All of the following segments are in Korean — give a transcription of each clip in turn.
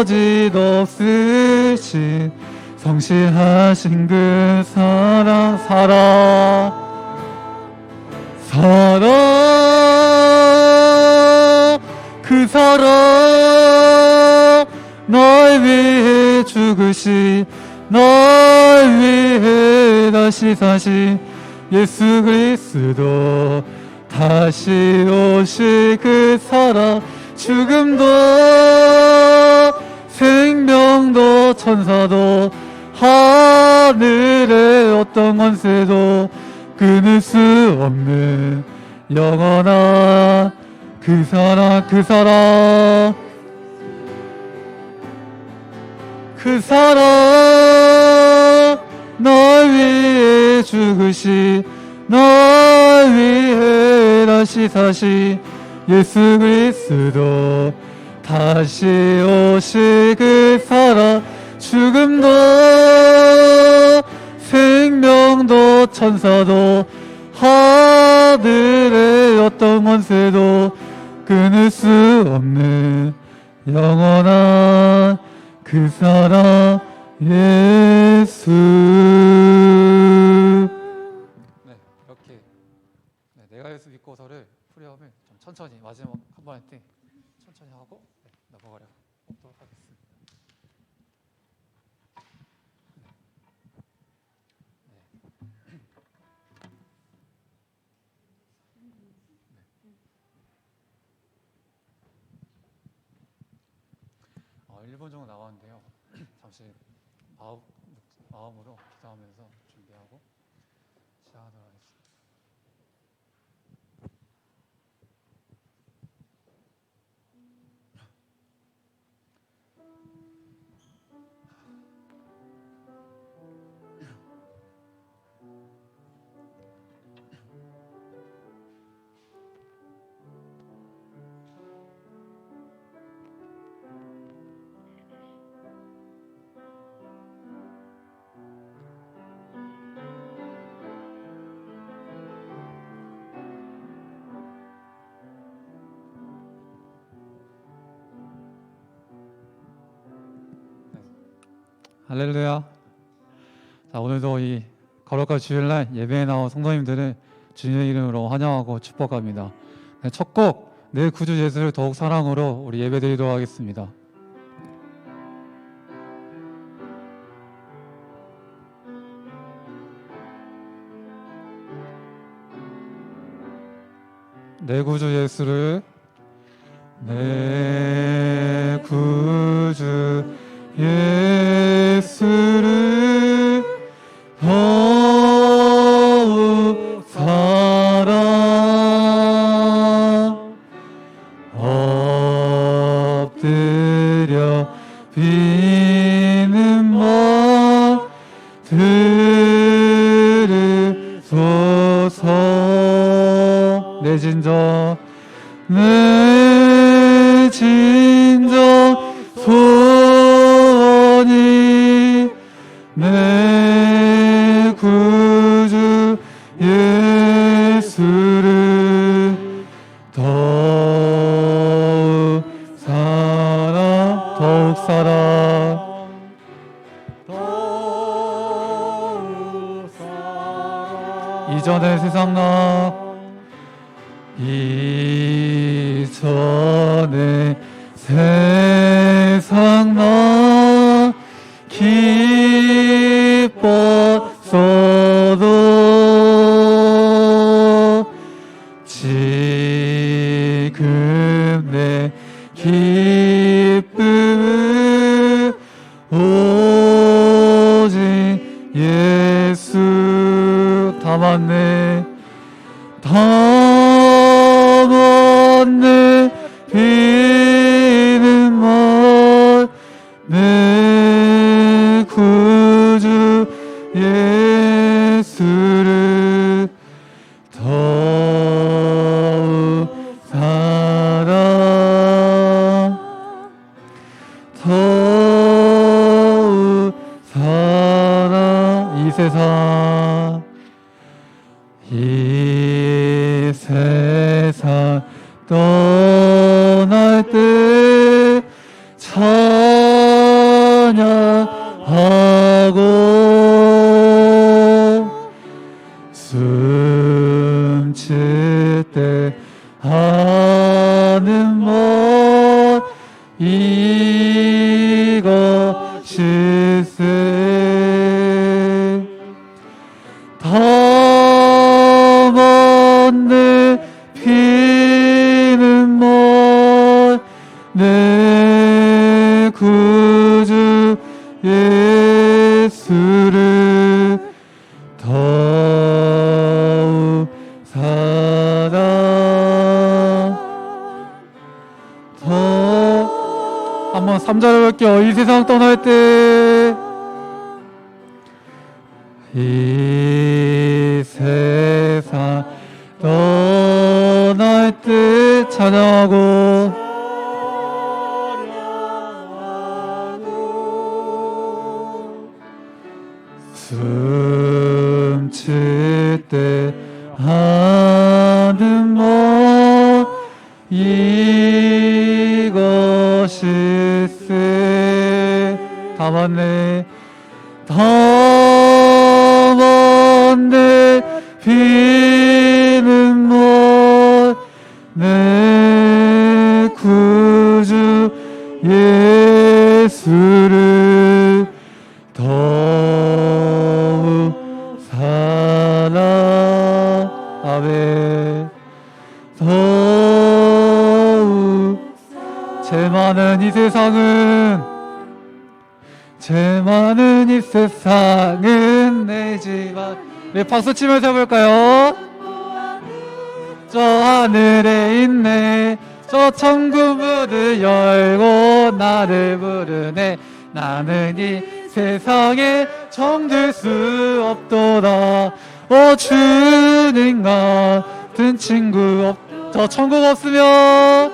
거짓 없으신 성실하신 그 사랑 그 사랑 널 위해 죽으시 널 위해 다시 사신 예수 그리스도 다시 오실 그 사랑 죽음도 생명도 천사도 하늘의 어떤 권세도 끊을 수 없는 영원한 그 사랑 널 위해 죽으시 널 위해 다시 사시 예수 그리스도 다시 오실 그 사랑 죽음도 생명도 천사도 하늘의 어떤 권세도 끊을 수 없는 영원한 그 사랑 예수. 네, 이렇게 내가 예수 믿고서를 후렴을 좀 천천히 마지막 한 번 할 때 천천히 하고 넘어가려 보도록 하겠습니다. 네. 1분 정도 나왔는데요. 잠시 마음으로 기도하면서 준비하고 시작하도록 하겠습니다. 할렐루야. 자, 오늘도 이 거룩한 주일날 예배에 나온 성도님들을 주님의 이름으로 환영하고 축복합니다. 첫 곡 내 구주 예수를 더욱 사랑으로 우리 예배드리도록 하겠습니다. 내 구주 예수를 내 구주 예수를 더욱 사랑 엎드려 비는 말 들으소서 내 진정 소원이 내 구주 예수를 더욱 사랑 이전의 세상 이전의 세상 나 기뻤어도 지금 내 기쁨은 오직 예수 담았네 비는 말 내 구주 예수를 더욱 사랑 이 세상 떠날 때 이것일세. 더 먼데 피는 먼 내 구주 예수를 더욱 사랑 한번 3절을 볼게요. 이 세상 떠날 때 이 세상 떠날 때 찬양하고 숨칠 때 하는 뭐 이것일세. 다 맞네. 더 먼데 비는 먼 내 구주 예수를 더욱 사랑. 아멘. 더욱 죄 많은 이 세상은 내 집안. 네, 박수 치면서 해볼까요? 저 하늘에 있네. 저 천국 문을 열고 나를 부르네. 나는 이 세상에 정들 수 없도다. 주님 같은 친구 저 천국 없으면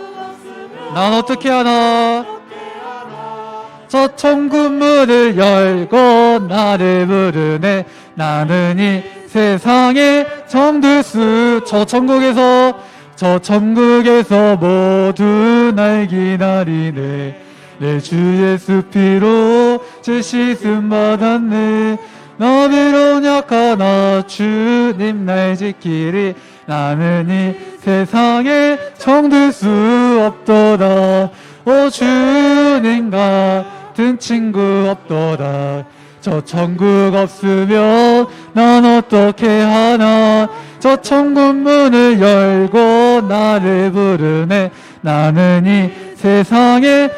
난 어떻게 하나. 저 천국 문을 열고 나를 부르네. 나는 이 세상에 정들 저 천국에서 모두 날 기다리네. 내 주 예수 피로 제 씻음 받았네. 나 비록 약하나 주님 날 지키리. 나는 이 세상에 정들 수 없도다. 주님 같은 친구 없도다. 저 천국 없으면 난 어떻게 하나. 저 천국 문을 열고 나를 부르네. 나는 이 세상에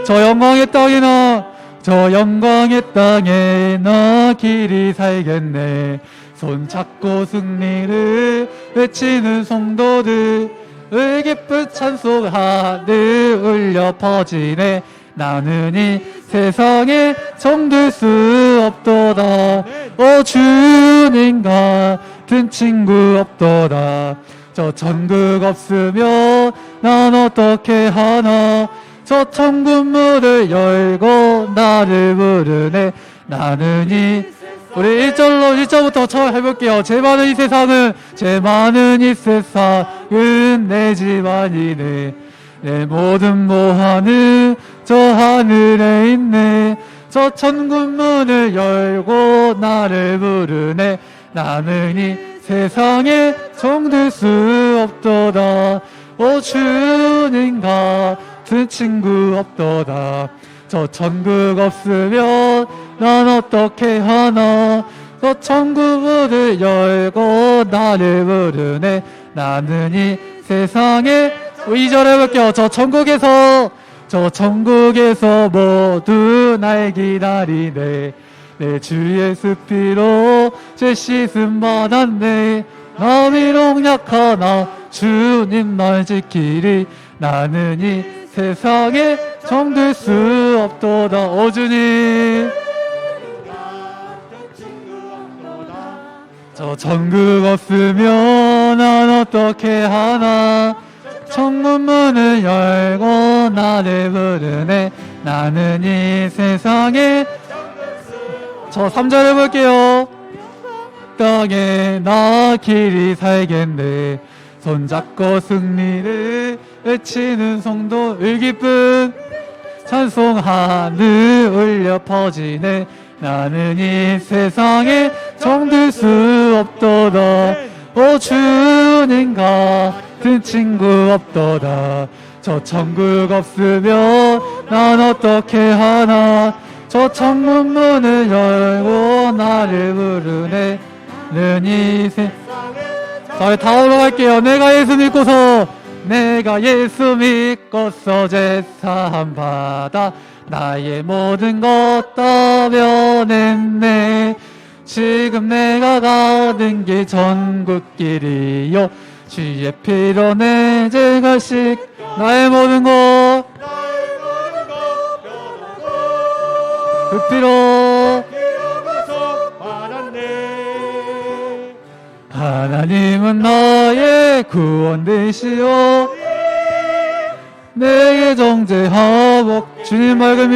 저 영광의 땅이나 저 영광의 땅에 나 길이 살겠네. 손잡고 승리를 외치는 성도들 기쁜 찬송 하늘 울려 퍼지네. 나는 이 세상에 정들 수 없도다. 주님 같은 친구 없도다. 저 천국 없으면 난 어떻게 하나. 저 천국 문을 열고 나를 부르네. 나는 이 우리 1절부터 처음 해볼게요. 제 많은 이 세상은 내 집안이네. 내 모든 모하는 저 하늘에 있네. 저 천국 문을 열고 나를 부르네. 나는 이 세상에 정들 수 없도다. 주님 같은 친구 없도다. 저 천국 없으면 난 어떻게 하나. 저 천국 문을 열고 나를 부르네. 나는 이 세상에 2절 해볼게요. 저 천국에서 모두 날 기다리네. 내 주 예수 피로 제 씻음 받았네. 나 비록 약하나 주님 날 지키리. 나는 이 세상에 정들 수 없도다. 주님 저 천국 없으면 난 어떻게 하나. 천국 문을 열고 나를 부르네. 나는 이 세상에 저 3절 해볼게요. 땅에 나 길이 살겠네. 손잡고 승리를 외치는 성도 기쁜 찬송 하늘 울려 퍼지네. 나는 이 세상에 정들 수 없도다. 주님 같은 친구 없도다. 저 천국 없으면 난 어떻게 하나. 저 천국 문을 열고 나를 부르네. 는 이 세상에. 다 올라갈게요. 내가 예수 믿고서 제사함 받아 나의 모든 것 다 변했네. 지금 내가 가는 길 천국길이요. 주의 피로 내 죄가 씻 나의 모든 것 그 피로 하나님은 나의 구원 되시오. 내게 정죄하고 주님 밝은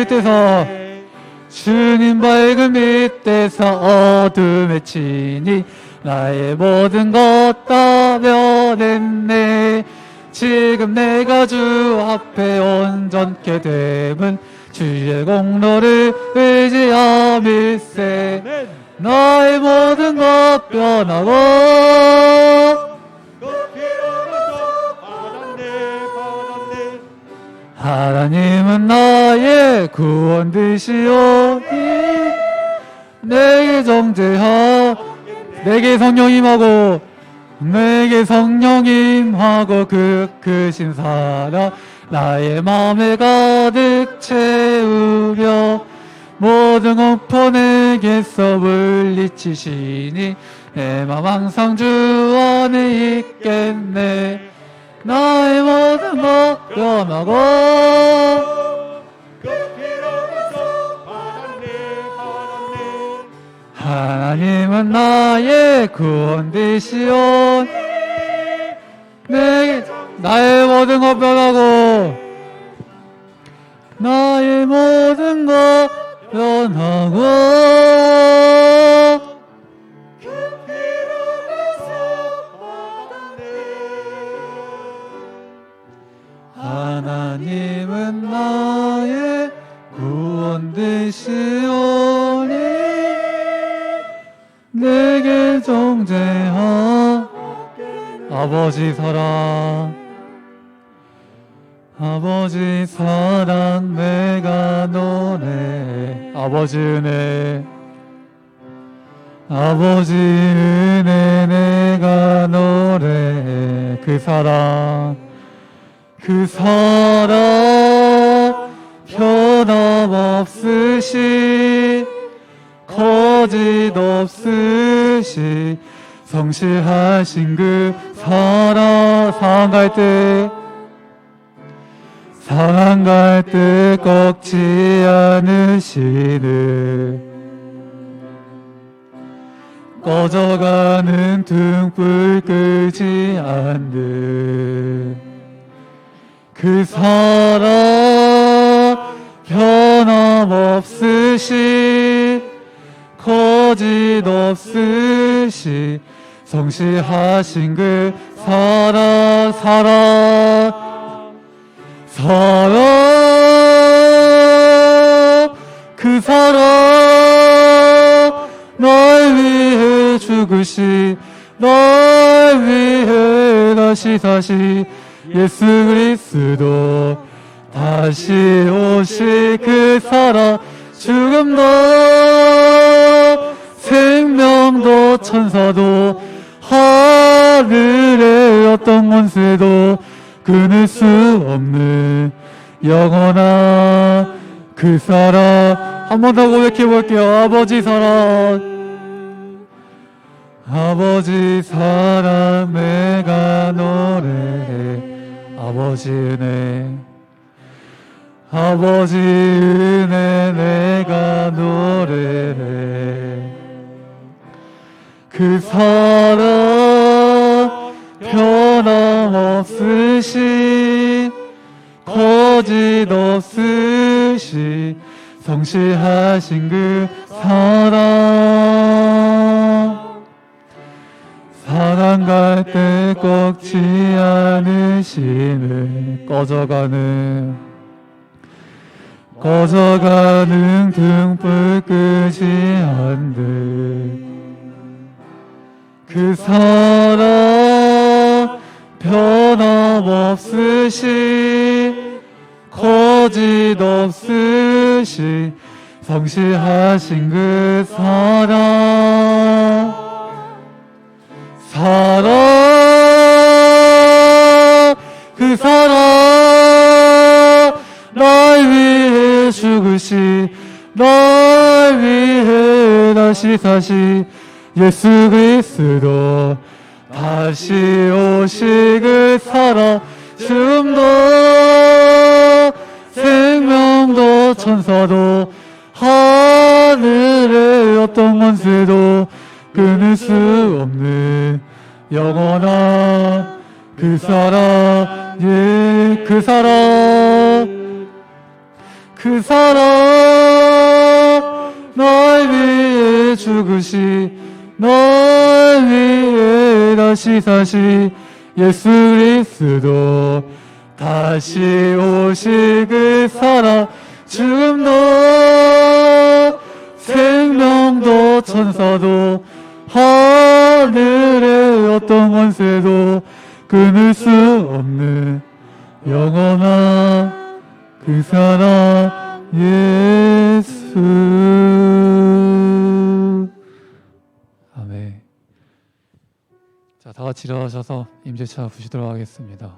밑에서 어둠에 치니 나의 모든 것 다 변했네. 지금 내가 주 앞에 온전케 됨은 주의 공로를 의지함일세. 나의 모든 것 변하고 하나님은 나의 구원 되시오니 내게 성령 임하고 그 크신 사랑 나의 마음에 가득 채우며 모든 공포 내게서 물리치시니 내 맘 항상 주 안에 있겠네. 나의 모든 것 변하고 하나님은 나의 구원 되시오니 나의 모든 것 변하고 나의 모든 것 변하고 하나님은 나의 구원 되시오니 내게 정죄하 아버지 사랑 내가 노래 아버지 은혜 내가 노래 그 사랑 변함없으시 거짓 없으시 성실하신 그 사랑 상한 갈 때 꺾지 않으시는 꺼져가는 등불 끄지 않는 그 사랑 변함없으시 거짓 없으시 성실하신 그 사랑 그 사랑 날 위해 죽으시 날 위해 다시 예수 그리스도 다시 오실 그 사랑 죽음도 생명도 천사도 하늘의 어떤 권세도 끊을 수 없는 영원한 그 사랑 한 번 더 고백해 볼게요. 아버지 사랑 내가 노래해 아버지 은혜 내가 노래해 그 사랑 변함없으시 거짓 없으시 성실하신 그 사랑 상한 갈 때 꺾지 않으시는 꺼져가는 등불 끄지 않는 그 사랑 변함없으시 거짓 없으신 성실하신 그 그 사랑 날 위해 죽으시 날 위해 다시 사시 예수 그리스도 다시 오시 그 사랑 죽음도 생명도 천사도 하늘의 어떤 권세도 끊을 수 없는 영원한 그 사랑 예 그 사랑 날 위해 죽으시 날 위해 다시 사시 예수 그리스도 다시 오시 그 사랑 죽음도 생명도 천사도 하늘의 어떤 권세도 끊을 수 없는 영원한 그 사랑 예수. 아멘. 자, 다 같이 일어나셔서 임재차 부시도록 하겠습니다.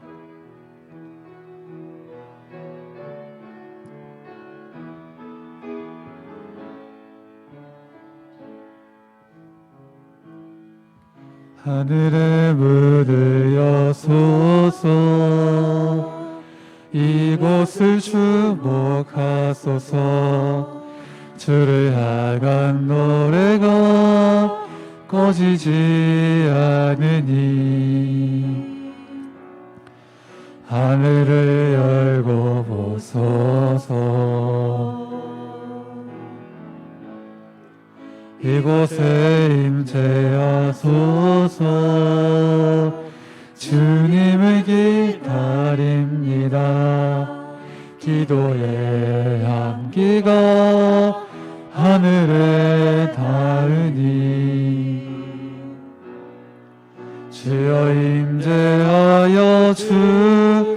하늘의 문을 여소서 이곳을 주목하소서 주를 향한 노래가 꺼지지 않으니 하늘을 열고 보소서 이곳에 임재하소서 주님을 기다립니다. 기도의 향기가 하늘에 닿으니 주여 임재하여 주소서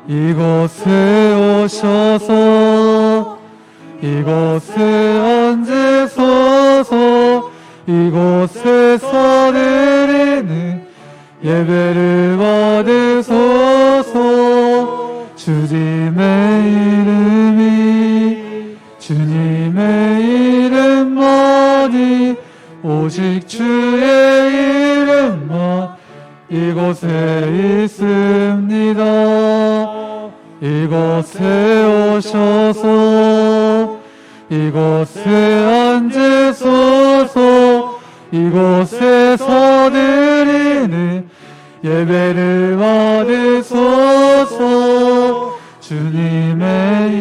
이곳에 오셔서 이곳에 앉으소서 이곳에서 드리는 예배를 받으소서 주님의 이름만이 오직 주의 이름만 이곳에 있습니다. 이곳에 오셔서 이곳에 앉으소서 이곳에서 드리는 예배를 받으소서 주님의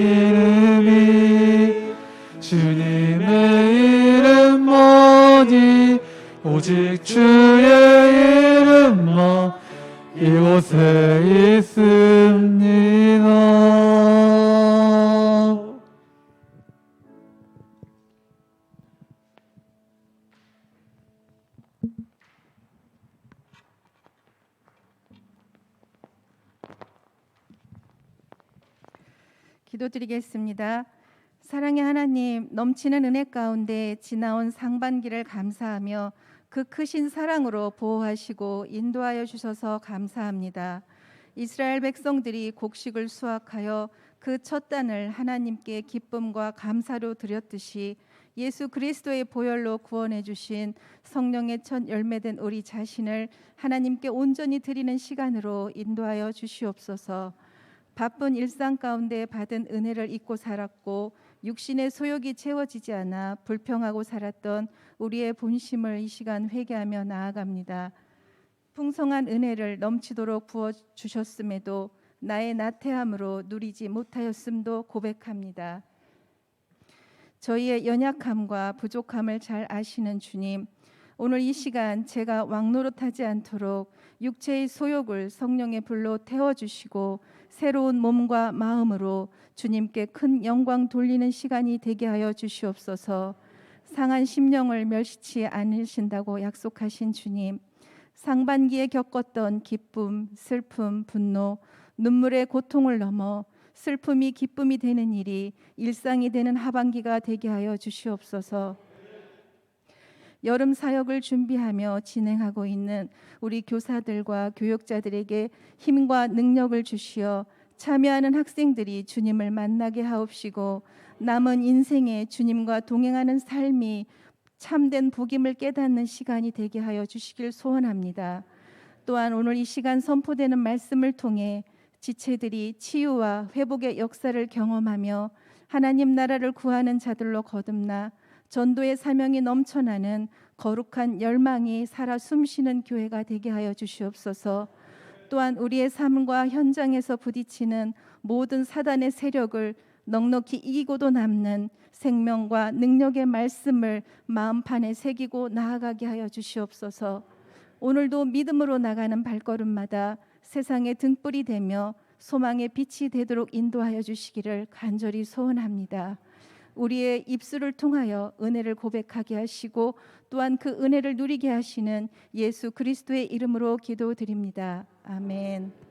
이름만이 오직 주의 이름만 이곳에 있습니다. 기도드리겠습니다. 사랑의 하나님, 넘치는 은혜 가운데 지나온 상반기를 감사하며 그 크신 사랑으로 보호하시고 인도하여 주셔서 감사합니다. 이스라엘 백성들이 곡식을 수확하여 그 첫 단을 하나님께 기쁨과 감사로 드렸듯이 예수 그리스도의 보혈로 구원해 주신 성령의 첫 열매된 우리 자신을 하나님께 온전히 드리는 시간으로 인도하여 주시옵소서. 바쁜 일상 가운데 받은 은혜를 잊고 살았고 육신의 소욕이 채워지지 않아 불평하고 살았던 우리의 본심을 이 시간 회개하며 나아갑니다. 풍성한 은혜를 넘치도록 부어주셨음에도 나의 나태함으로 누리지 못하였음도 고백합니다. 저희의 연약함과 부족함을 잘 아시는 주님, 오늘 이 시간 제가 왕노릇하지 않도록 육체의 소욕을 성령의 불로 태워주시고 새로운 몸과 마음으로 주님께 큰 영광 돌리는 시간이 되게 하여 주시옵소서. 상한 심령을 멸시치 않으신다고 약속하신 주님, 상반기에 겪었던 기쁨, 슬픔, 분노, 눈물의 고통을 넘어 슬픔이 기쁨이 되는 일이 일상이 되는 하반기가 되게 하여 주시옵소서. 여름 사역을 준비하며 진행하고 있는 우리 교사들과 교육자들에게 힘과 능력을 주시어 참여하는 학생들이 주님을 만나게 하옵시고 남은 인생에 주님과 동행하는 삶이 참된 복임을 깨닫는 시간이 되게 하여 주시길 소원합니다. 또한 오늘 이 시간 선포되는 말씀을 통해 지체들이 치유와 회복의 역사를 경험하며 하나님 나라를 구하는 자들로 거듭나 전도의 사명이 넘쳐나는 거룩한 열망이 살아 숨쉬는 교회가 되게 하여 주시옵소서. 또한 우리의 삶과 현장에서 부딪히는 모든 사단의 세력을 넉넉히 이기고도 남는 생명과 능력의 말씀을 마음판에 새기고 나아가게 하여 주시옵소서. 오늘도 믿음으로 나가는 발걸음마다 세상의 등불이 되며 소망의 빛이 되도록 인도하여 주시기를 간절히 소원합니다. 우리의 입술을 통하여 은혜를 고백하게 하시고 또한 그 은혜를 누리게 하시는 예수 그리스도의 이름으로 기도드립니다. 아멘.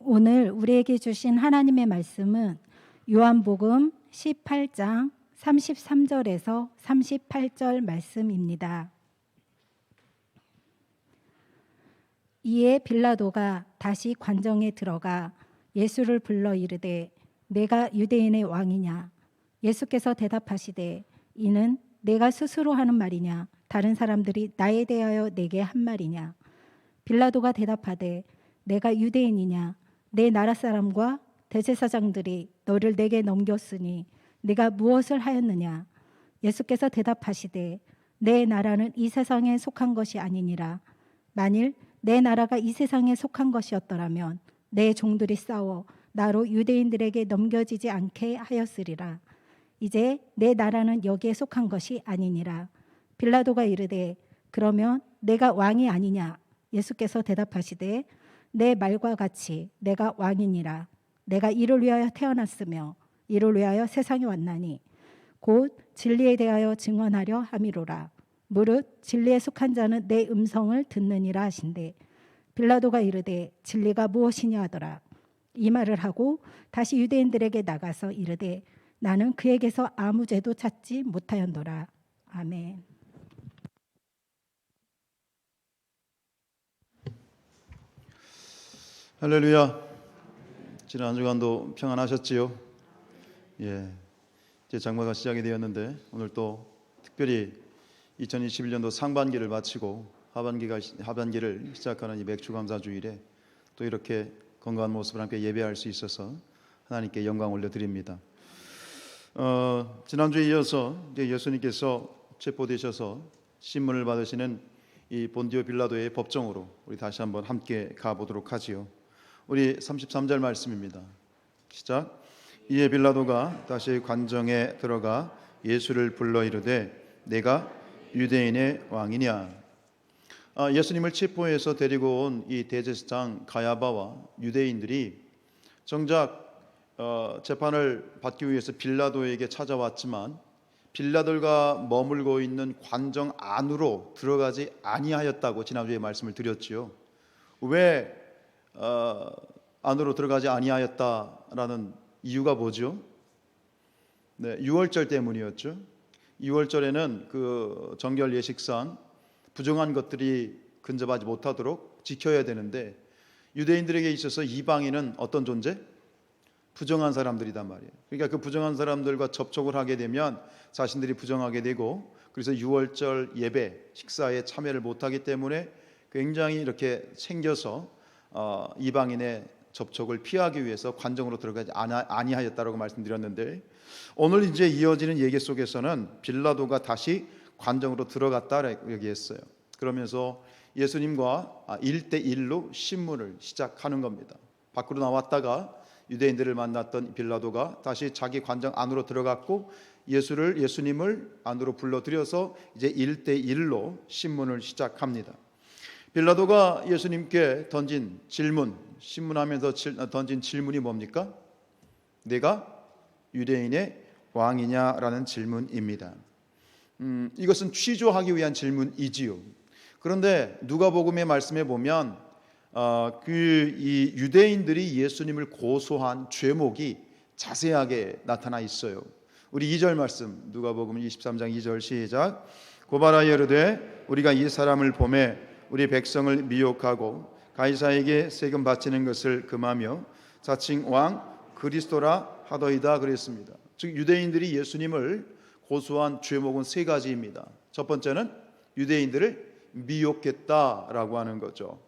오늘 우리에게 주신 하나님의 말씀은 요한복음 18장 33절에서 38절 말씀입니다. 이에 빌라도가 다시 관정에 들어가 예수를 불러 이르되 내가 유대인의 왕이냐? 예수께서 대답하시되 이는 내가 스스로 하는 말이냐? 다른 사람들이 나에 대하여 내게 한 말이냐? 빌라도가 대답하되 내가 유대인이냐? 내 나라 사람과 대제사장들이 너를 내게 넘겼으니 네가 무엇을 하였느냐? 예수께서 대답하시되 내 나라는 이 세상에 속한 것이 아니니라. 만일 내 나라가 이 세상에 속한 것이었더라면 내 종들이 싸워 나로 유대인들에게 넘겨지지 않게 하였으리라. 이제 내 나라는 여기에 속한 것이 아니니라. 빌라도가 이르되 그러면 내가 왕이 아니냐? 예수께서 대답하시되 내 말과 같이 내가 왕이니라. 내가 이를 위하여 태어났으며 이를 위하여 세상에 왔나니 곧 진리에 대하여 증언하려 함이로라. 무릇 진리에 속한 자는 내 음성을 듣느니라 하신대 빌라도가 이르되 진리가 무엇이냐 하더라. 이 말을 하고 다시 유대인들에게 나가서 이르되 나는 그에게서 아무 죄도 찾지 못하였노라. 아멘. 할렐루야. 지난 한 주간도 평안하셨지요? 예, 이제 장마가 시작이 되었는데 오늘 또 특별히 2021년도 상반기를 마치고 하반기를 시작하는 이 맥주감사주일에 또 이렇게 건강한 모습을 함께 예배할 수 있어서 하나님께 영광 올려드립니다. 지난주에 이어서 이제 예수님께서 체포되셔서 신문을 받으시는 이 본디오 빌라도의 법정으로 우리 다시 한번 함께 가보도록 하지요. 우리 33절 말씀입니다. 시작. 이에 빌라도가 다시 관정에 들어가 예수를 불러 이르되 내가 유대인의 왕이냐? 예수님을 체포해서 데리고 온 이 대제사장 가야바와 유대인들이 정작 재판을 받기 위해서 빌라도에게 찾아왔지만 빌라도가 머물고 있는 관정 안으로 들어가지 아니하였다고 지난주에 말씀을 드렸지요. 왜 안으로 들어가지 아니하였다라는 이유가 뭐죠? 네, 유월절 때문이었죠. 유월절에는 그 정결 예식상 부정한 것들이 근접하지 못하도록 지켜야 되는데 유대인들에게 있어서 이방인은 어떤 존재? 부정한 사람들이단 말이에요. 그러니까 그 부정한 사람들과 접촉을 하게 되면 자신들이 부정하게 되고 그래서 유월절 예배 식사에 참여를 못하기 때문에 굉장히 이렇게 챙겨서 이방인의 접촉을 피하기 위해서 관정으로 들어가지 아니하였다라고 말씀드렸는데 오늘 이제 이어지는 얘기 속에서는 빌라도가 다시 관정으로 들어갔다라고 얘기했어요. 그러면서 예수님과 1대1로 신문을 시작하는 겁니다. 밖으로 나왔다가 유대인들을 만났던 빌라도가 다시 자기 관정 안으로 들어갔고 예수님을 안으로 불러들여서 이제 1대1로 신문을 시작합니다. 빌라도가 예수님께 던진 질문, 신문하면서 던진 질문이 뭡니까? 내가 유대인의 왕이냐라는 질문입니다. 이것은 취조하기 위한 질문이지요. 그런데 누가복음의 말씀에 보면 이 유대인들이 예수님을 고소한 죄목이 자세하게 나타나 있어요. 우리 2절 말씀, 누가복음 23장 2절 시작. 고발하여 이르되 우리가 이 사람을 보매 우리 백성을 미혹하고 가이사에게 세금 바치는 것을 금하며 자칭 왕 그리스도라 하더이다 그랬습니다. 즉 유대인들이 예수님을 고소한 죄목은 세 가지입니다. 첫 번째는 유대인들을 미혹했다라고 하는 거죠.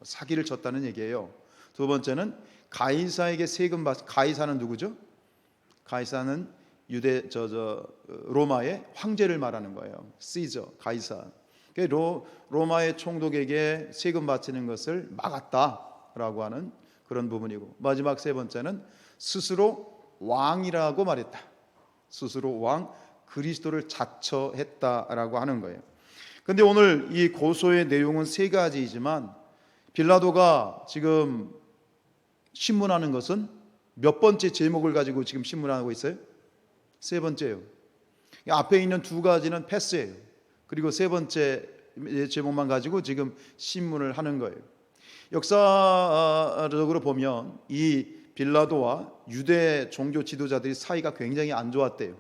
사기를 쳤다는 얘기예요. 두 번째는 가이사에게 세금 가이사는 누구죠? 가이사는 로마의 황제를 말하는 거예요. 시저, 가이사. 로마의 총독에게 세금 바치는 것을 막았다라고 하는 그런 부분이고, 마지막 세 번째는 스스로 왕이라고 말했다. 스스로 왕 그리스도를 자처했다라고 하는 거예요. 그런데 오늘 이 고소의 내용은 세 가지이지만 빌라도가 지금 신문하는 것은 몇 번째 제목을 가지고 지금 신문하고 있어요? 세 번째예요. 앞에 있는 두 가지는 패스예요. 그리고 세 번째 제목만 가지고 지금 신문을 하는 거예요. 역사적으로 보면 이 빌라도와 유대 종교 지도자들이 사이가 굉장히 안 좋았대요.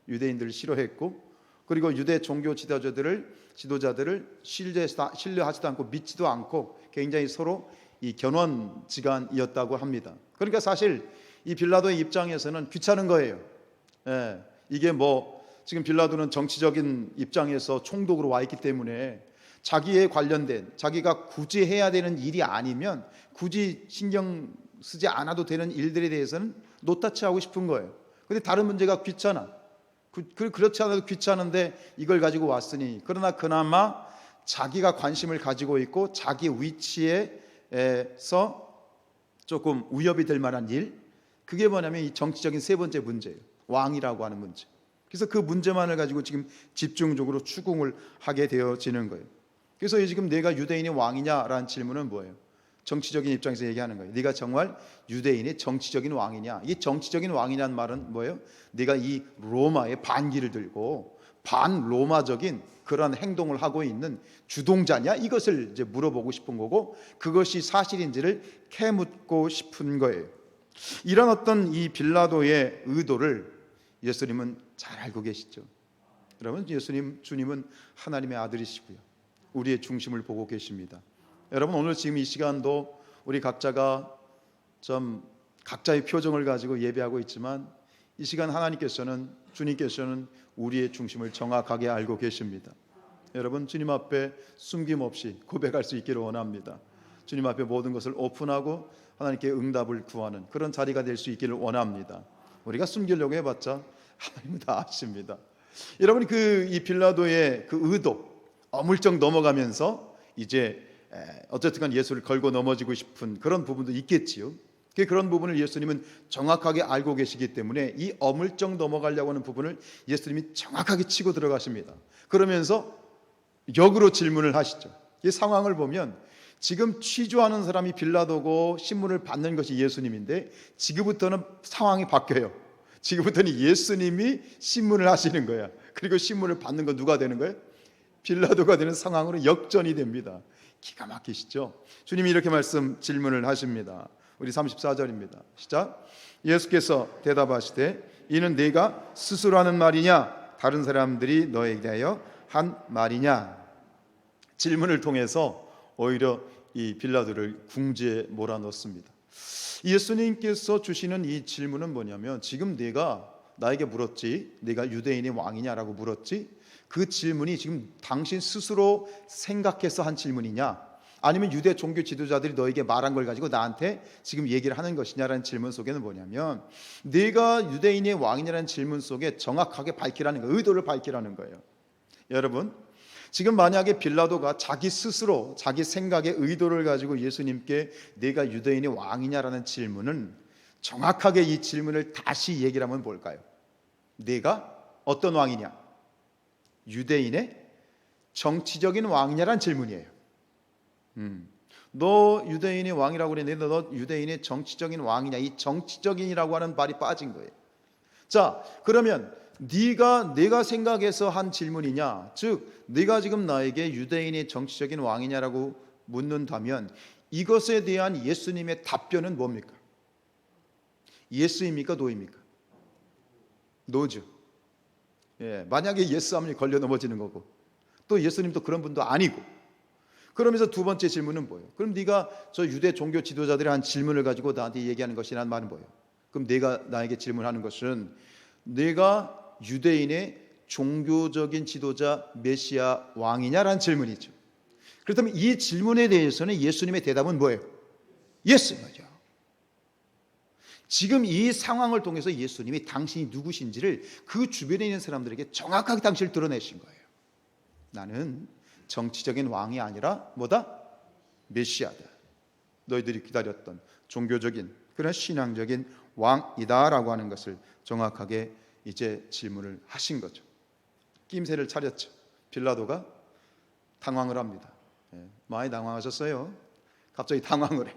유대인들을 싫어했고, 그리고 유대 종교 지도자들을 신뢰하지도 않고 믿지도 않고 굉장히 서로 이 견원지간이었다고 합니다. 그러니까 사실 이 빌라도의 입장에서는 귀찮은 거예요. 이게 지금 빌라도는 정치적인 입장에서 총독으로 와 있기 때문에 자기에 관련된, 자기가 굳이 해야 되는 일이 아니면 굳이 신경 쓰지 않아도 되는 일들에 대해서는 노타치하고 싶은 거예요. 근데 다른 문제가 귀찮아. 그렇지 않아도 귀찮은데 이걸 가지고 왔으니, 그러나 그나마 자기가 관심을 가지고 있고 자기 위치에서 조금 위협이 될 만한 일, 그게 뭐냐면 이 정치적인 세 번째 문제예요. 왕이라고 하는 문제. 그래서 그 문제만을 가지고 지금 집중적으로 추궁을 하게 되어지는 거예요. 그래서 지금 내가 유대인의 왕이냐라는 질문은 뭐예요? 정치적인 입장에서 얘기하는 거예요. 네가 정말 유대인의 정치적인 왕이냐? 이 정치적인 왕이냐는 말은 뭐예요? 네가 이 로마의 반기를 들고 반로마적인 그런 행동을 하고 있는 주동자냐? 이것을 이제 물어보고 싶은 거고, 그것이 사실인지를 캐묻고 싶은 거예요. 이런 어떤 이 빌라도의 의도를 예수님은 잘 알고 계시죠. 여러분, 주님은 하나님의 아들이시고요, 우리의 중심을 보고 계십니다. 여러분, 오늘 지금 이 시간도 우리 각자가 좀 각자의 표정을 가지고 예배하고 있지만, 이 시간 주님께서는 우리의 중심을 정확하게 알고 계십니다. 여러분, 주님 앞에 숨김없이 고백할 수 있기를 원합니다. 주님 앞에 모든 것을 오픈하고 하나님께 응답을 구하는 그런 자리가 될 수 있기를 원합니다. 우리가 숨기려고 해봤자 하나님은 다 아십니다. 여러분, 이 빌라도의 그 의도 어물쩍 넘어가면서 이제 어쨌든 간 예수를 걸고 넘어지고 싶은 그런 부분도 있겠지요. 그런 부분을 예수님은 정확하게 알고 계시기 때문에 이 어물쩍 넘어가려고 하는 부분을 예수님이 정확하게 치고 들어가십니다. 그러면서 역으로 질문을 하시죠. 이 상황을 보면 지금 취조하는 사람이 빌라도고 신문을 받는 것이 예수님인데, 지금부터는 상황이 바뀌어요. 지금부터는 예수님이 신문을 하시는 거야. 그리고 신문을 받는 건 누가 되는 거예요? 빌라도가 되는 상황으로 역전이 됩니다. 기가 막히시죠? 주님이 이렇게 질문을 하십니다. 우리 34절입니다. 시작. 예수께서 대답하시되 이는 네가 스스로 하는 말이냐 다른 사람들이 너에게 대하여 한 말이냐? 질문을 통해서 오히려 이 빌라도를 궁지에 몰아넣습니다. 예수님께서 주시는 이 질문은 뭐냐면, 지금 네가 나에게 물었지, 네가 유대인의 왕이냐라고 물었지, 그 질문이 지금 당신 스스로 생각해서 한 질문이냐, 아니면 유대 종교 지도자들이 너에게 말한 걸 가지고 나한테 지금 얘기를 하는 것이냐라는 질문 속에는 뭐냐면, 네가 유대인의 왕이냐라는 질문 속에 정확하게 밝히라는 거예요. 의도를 밝히라는 거예요. 여러분, 지금 만약에 빌라도가 자기 스스로 자기 생각의 의도를 가지고 예수님께 네가 유대인의 왕이냐라는 질문은 정확하게 이 질문을 다시 얘기를 하면 뭘까요? 내가 어떤 왕이냐? 유대인의 정치적인 왕이냐란 질문이에요. 너 유대인의 왕이라고 그랬는데 너 유대인의 정치적인 왕이냐? 이 정치적인이라고 하는 말이 빠진 거예요. 자, 그러면 내가 생각해서 한 질문이냐? 즉 네가 지금 나에게 유대인의 정치적인 왕이냐라고 묻는다면 이것에 대한 예수님의 답변은 뭡니까? 예스입니까? 노입니까? 노죠. 예, 만약에 예스하면 걸려 넘어지는 거고 또 예수님도 그런 분도 아니고. 그러면서 두 번째 질문은 뭐예요? 그럼 네가 저 유대 종교 지도자들의 한 질문을 가지고 나한테 얘기하는 것이란 말은 뭐예요? 그럼 내가 나에게 질문하는 것은 내가 유대인의 종교적인 지도자 메시아 왕이냐라는 질문이죠. 그렇다면 이 질문에 대해서는 예수님의 대답은 뭐예요? 예스인 거죠. 지금 이 상황을 통해서 예수님이 당신이 누구신지를 그 주변에 있는 사람들에게 정확하게 당신을 드러내신 거예요. 나는 정치적인 왕이 아니라 뭐다? 메시아다. 너희들이 기다렸던 종교적인 그런 신앙적인 왕이다라고 하는 것을 정확하게 이제 질문을 하신 거죠. 낌새를 차렸죠. 빌라도가 당황을 합니다. 많이 당황하셨어요. 갑자기 당황을 해.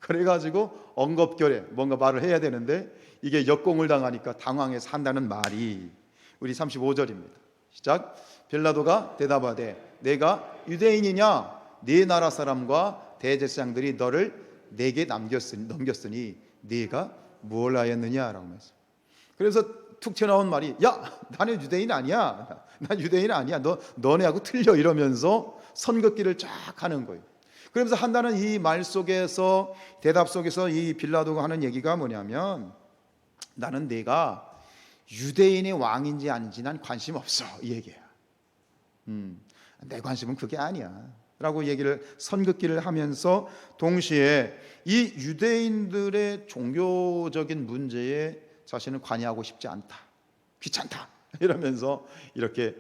그래가지고 엉겁결에 뭔가 말을 해야 되는데 이게 역공을 당하니까 당황해서 한다는 말이 우리 35절입니다. 시작. 빌라도가 대답하되 내가 유대인이냐? 네 나라 사람과 대제사장들이 너를 내게 넘겼으니 네가 뭘 하였느냐라고 했어요. 그래서 툭 튀어나온 말이 야 나는 유대인 아니야. 난 유대인 아니야. 너네하고 틀려 이러면서 선긋기를 쫙 하는 거예요. 그러면서 한다는 이 말 속에서 대답 속에서 이 빌라도가 하는 얘기가 뭐냐면 나는 내가 유대인의 왕인지 아닌지 난 관심 없어 이 얘기야. 내 관심은 그게 아니야 라고 얘기를 선긋기를 하면서 동시에 이 유대인들의 종교적인 문제에 자신은 관여하고 싶지 않다, 귀찮다 이러면서 이렇게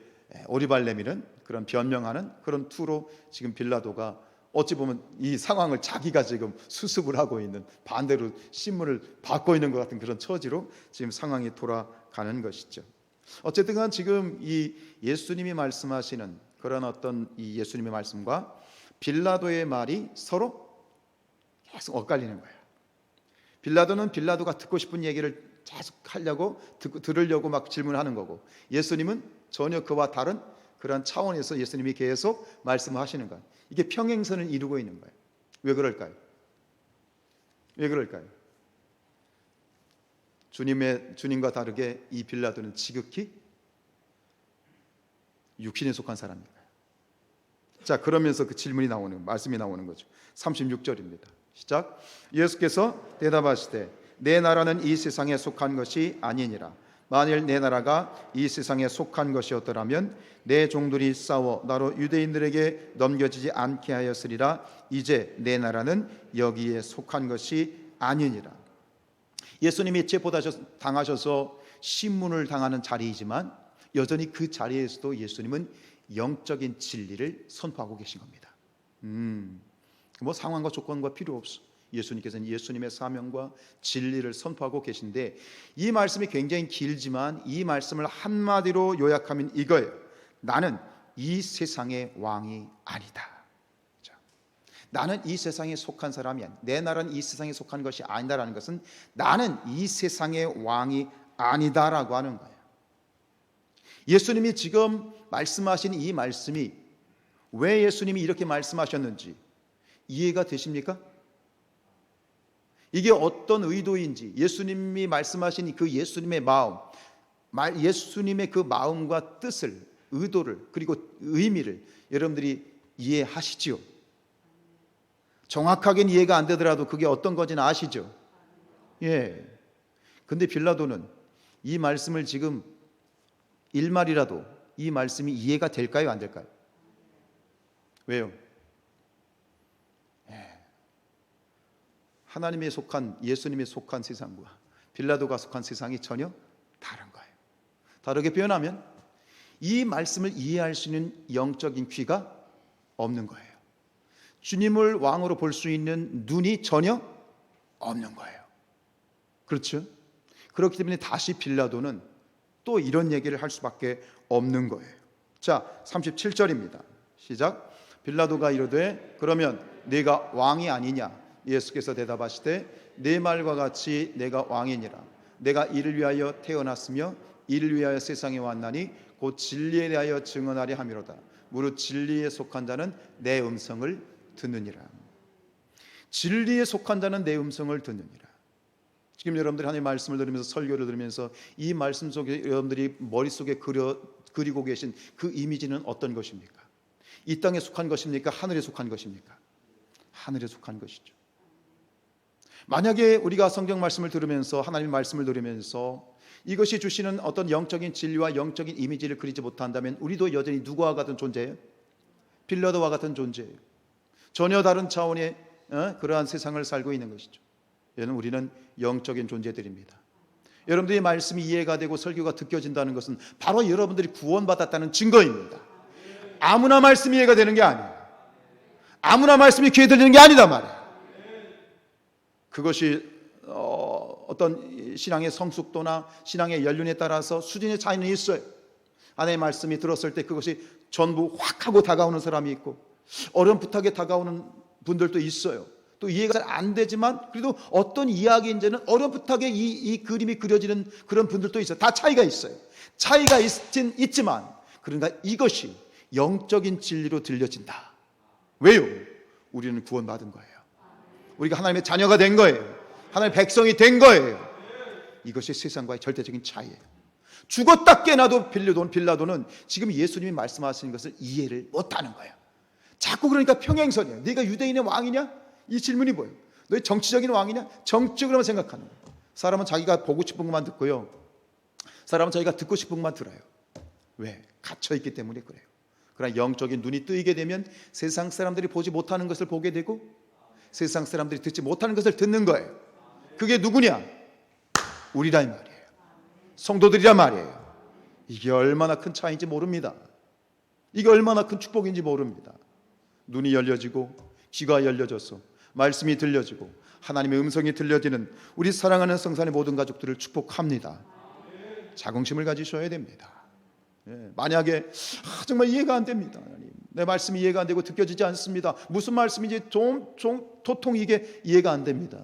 오리발 내미는 그런 변명하는 그런 투로 지금 빌라도가 어찌 보면 이 상황을 자기가 지금 수습을 하고 있는, 반대로 신문을 받고 있는 것 같은 그런 처지로 지금 상황이 돌아가는 것이죠. 어쨌든 간 지금 이 예수님이 말씀하시는 그런 어떤 이 예수님의 말씀과 빌라도의 말이 서로 계속 엇갈리는 거예요. 빌라도는 빌라도가 듣고 싶은 얘기를 계속 하려고 들으려고 막 질문하는 거고, 예수님은 전혀 그와 다른 그런 차원에서 예수님이 계속 말씀하시는 거예요. 이게 평행선을 이루고 있는 거예요. 왜 그럴까요? 왜 그럴까요? 주님과 다르게 이 빌라도는 지극히 육신에 속한 사람입니다. 자, 그러면서 그 질문이 나오는, 말씀이 나오는 거죠. 36절입니다. 시작. 예수께서 대답하시되 내 나라는 이 세상에 속한 것이 아니니라. 만일 내 나라가 이 세상에 속한 것이었더라면 내 종들이 싸워 나로 유대인들에게 넘겨지지 않게 하였으리라. 이제 내 나라는 여기에 속한 것이 아니니라. 예수님이 체포당하셔서 신문을 당하는 자리이지만 여전히 그 자리에서도 예수님은 영적인 진리를 선포하고 계신 겁니다. 뭐 상황과 조건과 필요 없어. 예수님께서는 예수님의 사명과 진리를 선포하고 계신데, 이 말씀이 굉장히 길지만 이 말씀을 한마디로 요약하면 이거예요. 나는 이 세상의 왕이 아니다. 나는 이 세상에 속한 사람이 아니다. 내 나라는 이 세상에 속한 것이 아니다라는 것은 나는 이 세상의 왕이 아니다라고 하는 거예요. 예수님이 지금 말씀하신 이 말씀이 왜 예수님이 이렇게 말씀하셨는지 이해가 되십니까? 이게 어떤 의도인지, 예수님이 말씀하신 그 예수님의 마음, 예수님의 그 마음과 뜻을, 의도를, 그리고 의미를 여러분들이 이해하시지요? 정확하게는 이해가 안 되더라도 그게 어떤 건지는 아시죠? 예. 근데 빌라도는 이 말씀을 지금 일말이라도 이 말씀이 이해가 될까요? 안 될까요? 왜요? 하나님에 속한, 예수님에 속한 세상과 빌라도가 속한 세상이 전혀 다른 거예요. 다르게 표현하면 이 말씀을 이해할 수 있는 영적인 귀가 없는 거예요. 주님을 왕으로 볼 수 있는 눈이 전혀 없는 거예요. 그렇죠? 그렇기 때문에 다시 빌라도는 또 이런 얘기를 할 수밖에 없는 거예요. 자, 37절입니다. 시작. 빌라도가 이르되 그러면 네가 왕이 아니냐? 예수께서 대답하시되 내 말과 같이 내가 왕이니라. 내가 이를 위하여 태어났으며 이를 위하여 세상에 왔나니 곧 진리에 대하여 증언하려 함이로다. 무릇 진리에 속한 자는 내 음성을 듣느니라. 진리에 속한 자는 내 음성을 듣느니라. 지금 여러분들이 하나님의 말씀을 들으면서 설교를 들으면서 이 말씀 속에 여러분들이 머릿속에 그리고 계신 그 이미지는 어떤 것입니까? 이 땅에 속한 것입니까? 하늘에 속한 것입니까? 하늘에 속한 것이죠. 만약에 우리가 성경 말씀을 들으면서 하나님의 말씀을 들으면서 이것이 주시는 어떤 영적인 진리와 영적인 이미지를 그리지 못한다면 우리도 여전히 누구와 같은 존재예요? 빌라도와 같은 존재예요. 전혀 다른 차원의 그러한 세상을 살고 있는 것이죠. 여러분, 우리는 영적인 존재들입니다. 여러분들의 말씀이 이해가 되고 설교가 듣겨진다는 것은 바로 여러분들이 구원받았다는 증거입니다. 아무나 말씀이 이해가 되는 게 아니에요. 아무나 말씀이 귀에 들리는 게 아니다 말이에요. 그것이 어떤 신앙의 성숙도나 신앙의 연륜에 따라서 수준의 차이는 있어요. 하나님의 말씀이 들었을 때 그것이 전부 확 하고 다가오는 사람이 있고 어렴풋하게 다가오는 분들도 있어요. 또 이해가 잘 안 되지만 그래도 어떤 이야기인지는 어렴풋하게 이 그림이 그려지는 그런 분들도 있어요. 다 차이가 있어요. 차이가 있지만 그러니까 이것이 영적인 진리로 들려진다. 왜요? 우리는 구원받은 거예요. 우리가 하나님의 자녀가 된 거예요. 하나님의 백성이 된 거예요. 이것이 세상과의 절대적인 차이예요. 죽었다 깨나도 빌라도는 지금 예수님이 말씀하시는 것을 이해를 못하는 거예요. 자꾸 그러니까 평행선이에요. 네가 유대인의 왕이냐? 이 질문이 뭐예요? 너희 정치적인 왕이냐? 정적으로만 생각하는 거예요. 사람은 자기가 보고 싶은 것만 듣고요. 사람은 자기가 듣고 싶은 것만 들어요. 왜? 갇혀있기 때문에 그래요. 그러나 영적인 눈이 뜨이게 되면 세상 사람들이 보지 못하는 것을 보게 되고 세상 사람들이 듣지 못하는 것을 듣는 거예요. 그게 누구냐? 우리라 이 말이에요. 성도들이란 말이에요. 이게 얼마나 큰 차이인지 모릅니다. 이게 얼마나 큰 축복인지 모릅니다. 눈이 열려지고 귀가 열려져서 말씀이 들려지고 하나님의 음성이 들려지는 우리 사랑하는 성산의 모든 가족들을 축복합니다. 자긍심을 가지셔야 됩니다. 만약에 정말 이해가 안 됩니다. 하나님, 내 말씀이 이해가 안 되고 듣겨지지 않습니다. 무슨 말씀인지 도통 이게 이해가 안 됩니다.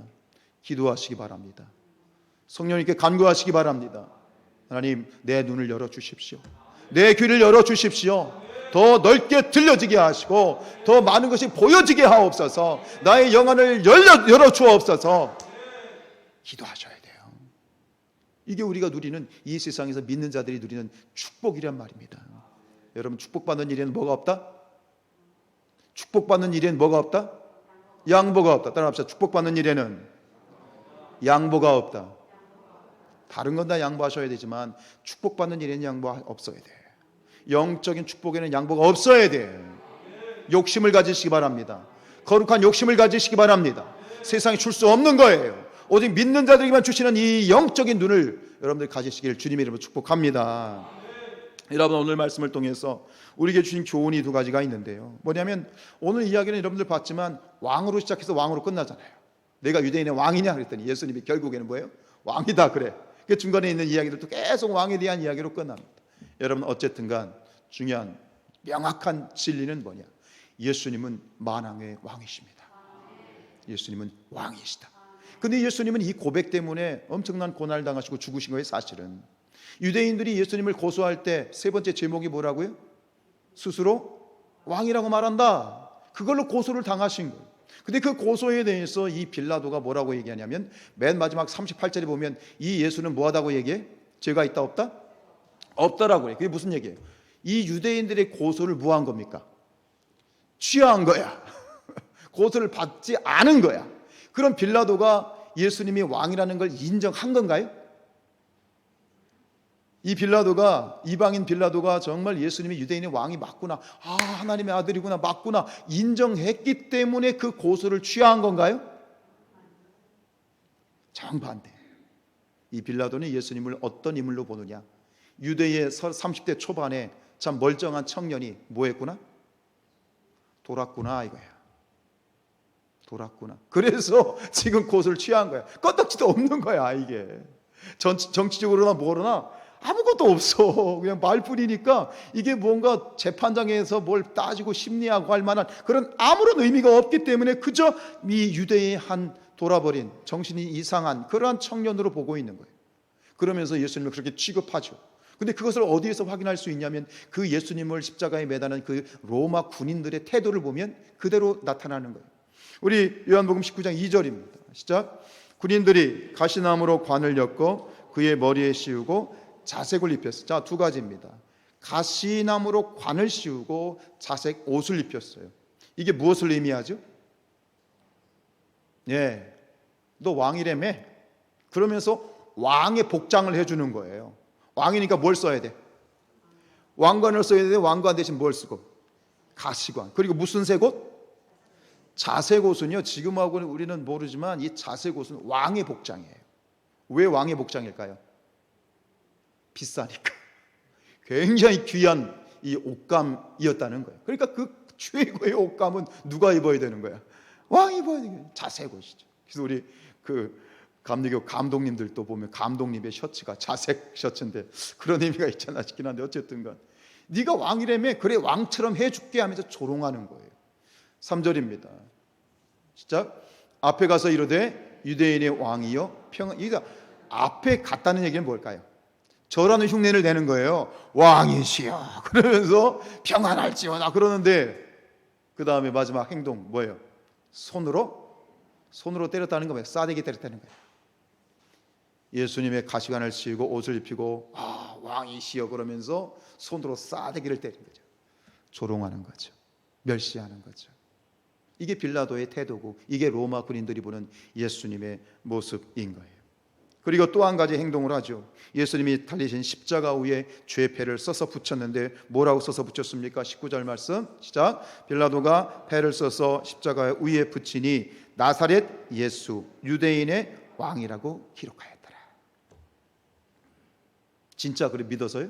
기도하시기 바랍니다. 성령님께 간구하시기 바랍니다. 하나님, 내 눈을 열어주십시오. 내 귀를 열어주십시오. 더 넓게 들려지게 하시고 더 많은 것이 보여지게 하옵소서. 나의 영안을 열어주옵소서. 기도하셔야 돼요. 이게 우리가 누리는, 이 세상에서 믿는 자들이 누리는 축복이란 말입니다. 여러분, 축복받는 일에는 뭐가 없다? 축복받는 일에는 뭐가 없다? 양보가 없다. 따라합시다. 축복받는 일에는 양보가 없다. 다른 건 다 양보하셔야 되지만 축복받는 일에는 양보 없어야 돼. 영적인 축복에는 양보가 없어야 돼. 욕심을 가지시기 바랍니다. 거룩한 욕심을 가지시기 바랍니다. 세상에 줄 수 없는 거예요. 오직 믿는 자들에게만 주시는 이 영적인 눈을 여러분들 가지시길 주님의 이름으로 축복합니다. 여러분, 오늘 말씀을 통해서 우리에게 주신 교훈이 두 가지가 있는데요. 뭐냐면 오늘 이야기는 여러분들 봤지만 왕으로 시작해서 왕으로 끝나잖아요. 내가 유대인의 왕이냐 그랬더니 예수님이 결국에는 뭐예요? 왕이다 그래. 그 중간에 있는 이야기들도 계속 왕에 대한 이야기로 끝납니다. 여러분, 어쨌든 간 중요한 명확한 진리는 뭐냐? 예수님은 만왕의 왕이십니다. 예수님은 왕이시다. 근데 예수님은 이 고백 때문에 엄청난 고난을 당하시고 죽으신 거예요. 사실은 유대인들이 예수님을 고소할 때 세 번째 제목이 뭐라고요? 스스로 왕이라고 말한다. 그걸로 고소를 당하신 거예요. 근데 그 고소에 대해서 이 빌라도가 뭐라고 얘기하냐면 맨 마지막 38절에 보면 이 예수는 뭐하다고 얘기해? 죄가 있다 없다? 없다라고 해요. 그게 무슨 얘기예요? 이 유대인들의 고소를 뭐한 겁니까? 취하한 거야. 고소를 받지 않은 거야. 그럼 빌라도가 예수님이 왕이라는 걸 인정한 건가요? 이 빌라도가, 이방인 빌라도가 정말 예수님이 유대인의 왕이 맞구나, 하나님의 아들이구나, 맞구나 인정했기 때문에 그 고소를 취하한 건가요? 정반대. 이 빌라도는 예수님을 어떤 인물로 보느냐? 유대의 30대 초반에 참 멀쩡한 청년이 뭐 했구나? 돌았구나 이거야. 돌았구나. 그래서 지금 곳을 취한 거야. 껐덕지도 없는 거야 이게. 정치적으로나 뭐로나 아무것도 없어. 그냥 말뿐이니까 이게 뭔가 재판장에서 뭘 따지고 심리하고 할 만한 그런 아무런 의미가 없기 때문에 그저 이 유대의 한 돌아버린 정신이 이상한 그러한 청년으로 보고 있는 거예요. 그러면서 예수님을 그렇게 취급하죠. 근데 그것을 어디에서 확인할 수 있냐면 그 예수님을 십자가에 매다는 그 로마 군인들의 태도를 보면 그대로 나타나는 거예요. 우리 요한복음 19장 2절입니다. 시작. 군인들이 가시나무로 관을 엮고 그의 머리에 씌우고 자색을 입혔어요. 자, 두 가지입니다. 가시나무로 관을 씌우고 자색 옷을 입혔어요. 이게 무엇을 의미하죠? 예, 너 왕이라며? 그러면서 왕의 복장을 해주는 거예요. 왕이니까 뭘 써야 돼? 왕관을 써야 돼. 왕관 대신 뭘 쓰고? 가시관. 그리고 무슨 색 옷? 자색 옷은요, 지금하고는 우리는 모르지만 이 자색 옷은 왕의 복장이에요. 왜 왕의 복장일까요? 비싸니까. 굉장히 귀한 이 옷감이었다는 거예요. 그러니까 그 최고의 옷감은 누가 입어야 되는 거야? 왕이 입어야 되는 거예요. 자색 옷이죠. 그래서 우리 그 감리교 감독님들도 보면 감독님의 셔츠가 자색 셔츠인데 그런 의미가 있잖아 싶긴 한데 어쨌든간 네가 왕이라며 그래 왕처럼 해줄게 하면서 조롱하는 거예요. 3절입니다. 시작. 앞에 가서 이르되 유대인의 왕이여 평안. 그러니까 앞에 갔다는 얘기는 뭘까요? 저라는 흉내를 내는 거예요. 왕이시여 그러면서 평안할지어다 그러는데 그 다음에 마지막 행동 뭐예요? 손으로 때렸다는 거예요. 싸대기 때렸다는 거예요. 예수님의 가시관을 씌우고 옷을 입히고 왕이시여 그러면서 손으로 싸대기를 때린 거죠. 조롱하는 거죠. 멸시하는 거죠. 이게 빌라도의 태도고 이게 로마 군인들이 보는 예수님의 모습인 거예요. 그리고 또 한 가지 행동을 하죠. 예수님이 달리신 십자가 위에 죄패를 써서 붙였는데 뭐라고 써서 붙였습니까? 19절 말씀 시작. 빌라도가 패를 써서 십자가 위에 붙이니 나사렛 예수 유대인의 왕이라고 기록하였더라. 진짜 그래 믿어서요?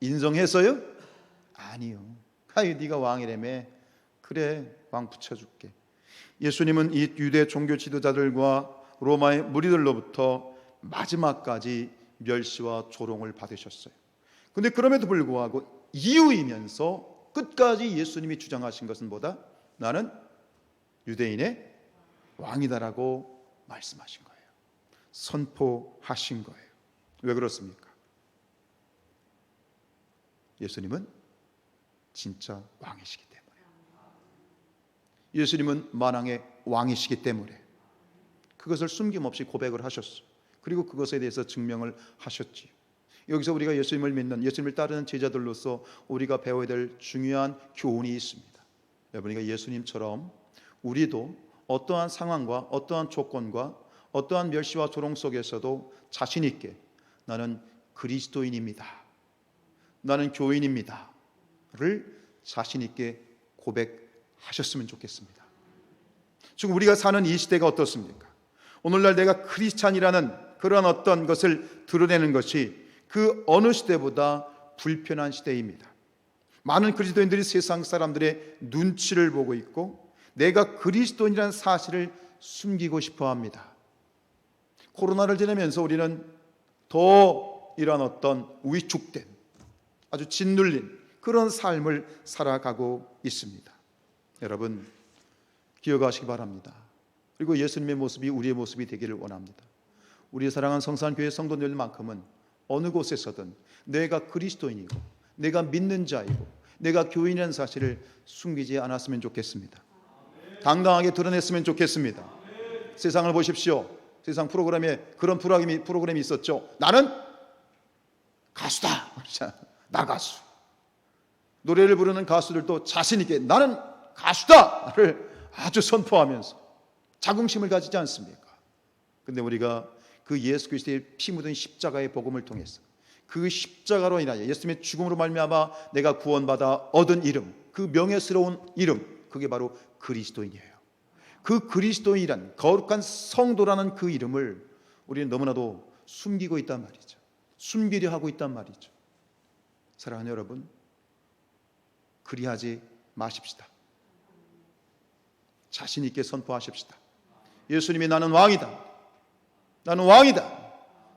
인정해서요? 아니요. 네가 왕이라며. 그래 왕 붙여줄게. 예수님은 이 유대 종교 지도자들과 로마의 무리들로부터 마지막까지 멸시와 조롱을 받으셨어요. 근데 그럼에도 불구하고 이유이면서 끝까지 예수님이 주장하신 것은 뭐다? 나는 유대인의 왕이다라고 말씀하신 거예요. 선포하신 거예요. 왜 그렇습니까? 예수님은 진짜 왕이시기 때문에. 예수님은 만왕의 왕이시기 때문에 그것을 숨김없이 고백을 하셨어요. 그리고 그것에 대해서 증명을 하셨지요. 여기서 우리가 예수님을 믿는 예수님을 따르는 제자들로서 우리가 배워야 될 중요한 교훈이 있습니다. 여러분, 예수님처럼 우리도 어떠한 상황과 어떠한 조건과 어떠한 멸시와 조롱 속에서도 자신 있게 나는 그리스도인입니다, 나는 교인입니다 를 자신 있게 고백하셨으면 좋겠습니다. 지금 우리가 사는 이 시대가 어떻습니까? 오늘날 내가 크리스찬이라는 그런 어떤 것을 드러내는 것이 그 어느 시대보다 불편한 시대입니다. 많은 그리스도인들이 세상 사람들의 눈치를 보고 있고 내가 그리스도인이라는 사실을 숨기고 싶어 합니다. 코로나를 지내면서 우리는 더 이런 어떤 위축된 아주 짓눌린 그런 삶을 살아가고 있습니다. 여러분 기억하시기 바랍니다. 그리고 예수님의 모습이 우리의 모습이 되기를 원합니다. 우리 사랑하는 성산교회 성도들만큼은 어느 곳에서든 내가 그리스도인이고 내가 믿는 자이고 내가 교인이라는 사실을 숨기지 않았으면 좋겠습니다. 당당하게 드러냈으면 좋겠습니다. 세상을 보십시오. 세상 프로그램에 그런 프로그램이 있었죠. 나는 가수다. 나 가수. 노래를 부르는 가수들도 자신 있게 나는 가수다를 아주 선포하면서 자긍심을 가지지 않습니까? 근데 우리가 그 예수 그리스도의 피 묻은 십자가의 복음을 통해서 그 십자가로 인하여 예수님의 죽음으로 말미암아 내가 구원받아 얻은 이름, 그 명예스러운 이름, 그게 바로 그리스도인이에요. 그 그리스도인이란 거룩한 성도라는 그 이름을 우리는 너무나도 숨기고 있단 말이죠. 숨기려 하고 있단 말이죠. 사랑하는 여러분, 그리하지 마십시다. 자신 있게 선포하십시다. 예수님이 나는 왕이다. 나는 왕이다.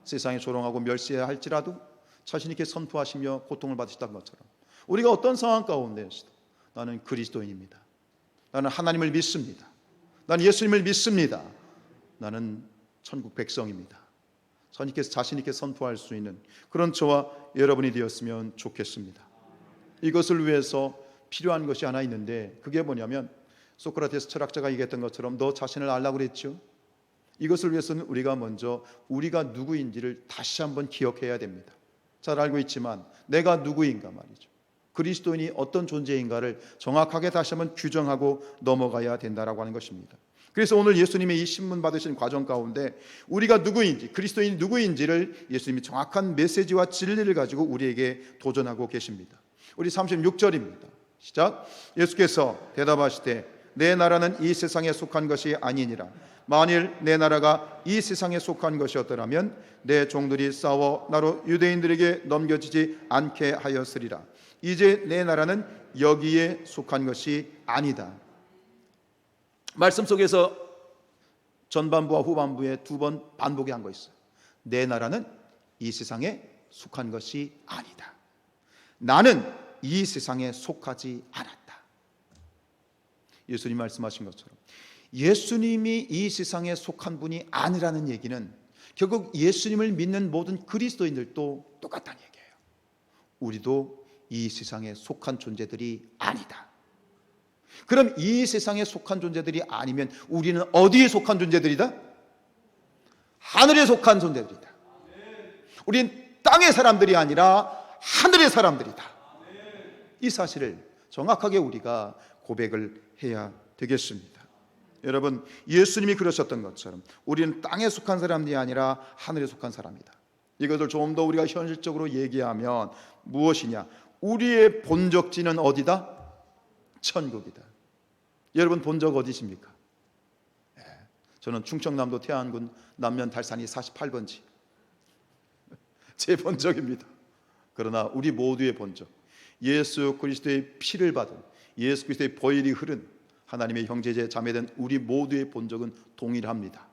세상에 조롱하고 멸시해야 할지라도 자신 있게 선포하시며 고통을 받으셨던 것처럼 우리가 어떤 상황 가운데서도 나는 그리스도인입니다. 나는 하나님을 믿습니다. 나는 예수님을 믿습니다. 나는 천국 백성입니다. 자신 있게 선포할 수 있는 그런 저와 여러분이 되었으면 좋겠습니다. 이것을 위해서 필요한 것이 하나 있는데 그게 뭐냐면 소크라테스 철학자가 얘기했던 것처럼 너 자신을 알라고 그랬죠. 이것을 위해서는 우리가 먼저 우리가 누구인지를 다시 한번 기억해야 됩니다. 잘 알고 있지만 내가 누구인가 말이죠. 그리스도인이 어떤 존재인가를 정확하게 다시 한번 규정하고 넘어가야 된다라고 하는 것입니다. 그래서 오늘 예수님의 이 신문 받으신 과정 가운데 우리가 누구인지, 그리스도인이 누구인지를 예수님이 정확한 메시지와 진리를 가지고 우리에게 도전하고 계십니다. 우리 36절입니다. 시작. 예수께서 대답하시되 내 나라는 이 세상에 속한 것이 아니니라. 만일 내 나라가 이 세상에 속한 것이었더라면 내 종들이 싸워 나로 유대인들에게 넘겨지지 않게 하였으리라. 이제 내 나라는 여기에 속한 것이 아니다. 말씀 속에서 전반부와 후반부에 두 번 반복이 한 거 있어요. 내 나라는 이 세상에 속한 것이 아니다. 나는 이 세상에 속하지 않았다. 예수님 말씀하신 것처럼 예수님이 이 세상에 속한 분이 아니라는 얘기는 결국 예수님을 믿는 모든 그리스도인들도 똑같다는 얘기예요. 우리도 이 세상에 속한 존재들이 아니다. 그럼 이 세상에 속한 존재들이 아니면 우리는 어디에 속한 존재들이다? 하늘에 속한 존재들이다. 우리는 땅의 사람들이 아니라 하늘의 사람들이다. 이 사실을 정확하게 우리가 고백을 해야 되겠습니다. 여러분, 예수님이 그러셨던 것처럼 우리는 땅에 속한 사람이 아니라 하늘에 속한 사람이다. 이것을 좀 더 우리가 현실적으로 얘기하면 무엇이냐? 우리의 본적지는 어디다? 천국이다. 여러분 본적 어디십니까? 저는 충청남도 태안군 남면 달산이 48번지 제 본적입니다. 그러나 우리 모두의 본적, 예수 그리스도의 피를 받은, 예수 그리스도의 보혈이 흐른 하나님의 형제제 자매된 우리 모두의 본적은 동일합니다.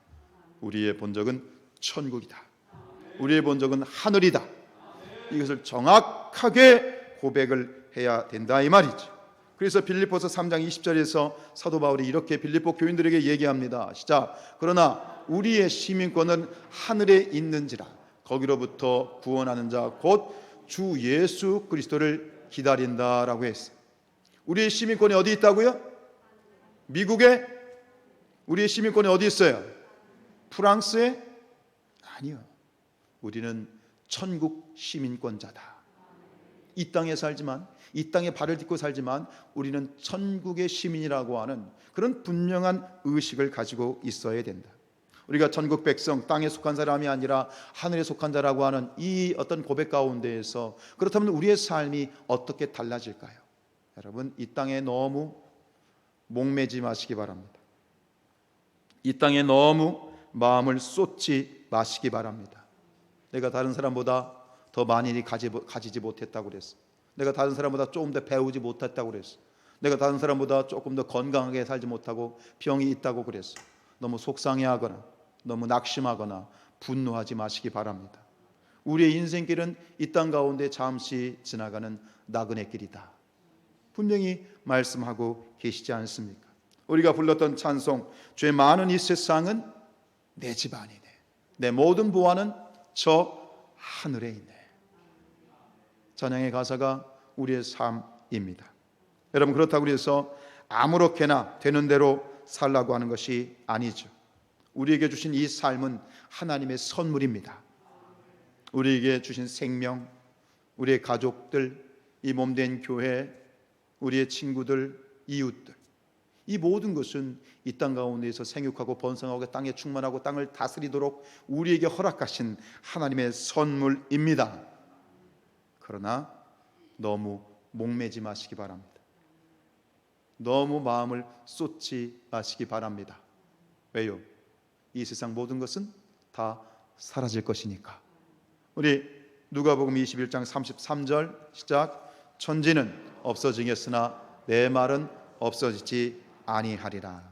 우리의 본적은 천국이다. 우리의 본적은 하늘이다. 이것을 정확하게 고백을 해야 된다 이 말이죠. 그래서 빌립보서 3장 20절에서 사도 바울이 이렇게 빌립보 교인들에게 얘기합니다. 시작. 그러나 우리의 시민권은 하늘에 있는지라 거기로부터 구원하는 자 곧 주 예수 그리스도를 기다린다라고 했어요. 우리의 시민권이 어디 있다고요? 미국에? 우리의 시민권이 어디 있어요? 프랑스에? 아니요. 우리는 천국 시민권자다. 이 땅에 살지만, 이 땅에 발을 딛고 살지만 우리는 천국의 시민이라고 하는 그런 분명한 의식을 가지고 있어야 된다. 우리가 천국 백성, 땅에 속한 사람이 아니라 하늘에 속한 자라고 하는 이 어떤 고백 가운데에서 그렇다면 우리의 삶이 어떻게 달라질까요? 여러분, 이 땅에 너무 목매지 마시기 바랍니다. 이 땅에 너무 마음을 쏟지 마시기 바랍니다. 내가 다른 사람보다 더 많이 가지지 못했다고 그랬어. 내가 다른 사람보다 조금 더 배우지 못했다고 그랬어. 내가 다른 사람보다 조금 더 건강하게 살지 못하고 병이 있다고 그랬어. 너무 속상해하거나 너무 낙심하거나 분노하지 마시기 바랍니다. 우리의 인생길은 이 땅 가운데 잠시 지나가는 나그네 길이다. 분명히 말씀하고 계시지 않습니까? 우리가 불렀던 찬송, 죄 많은 이 세상은 내 집 아니네. 내 모든 보화는 저 하늘에 있네. 찬양의 가사가 우리의 삶입니다. 여러분, 그렇다고 해서 아무렇게나 되는 대로 살라고 하는 것이 아니죠. 우리에게 주신 이 삶은 하나님의 선물입니다. 우리에게 주신 생명, 우리의 가족들, 이 몸된 교회, 우리의 친구들, 이웃들, 이 모든 것은 이 땅 가운데에서 생육하고 번성하고 땅에 충만하고 땅을 다스리도록 우리에게 허락하신 하나님의 선물입니다. 그러나 너무 목매지 마시기 바랍니다. 너무 마음을 쏟지 마시기 바랍니다. 왜요? 이 세상 모든 것은 다 사라질 것이니까. 우리 누가복음 21장 33절 시작. 천지는 없어지겠으나 내 말은 없어지지 아니하리라.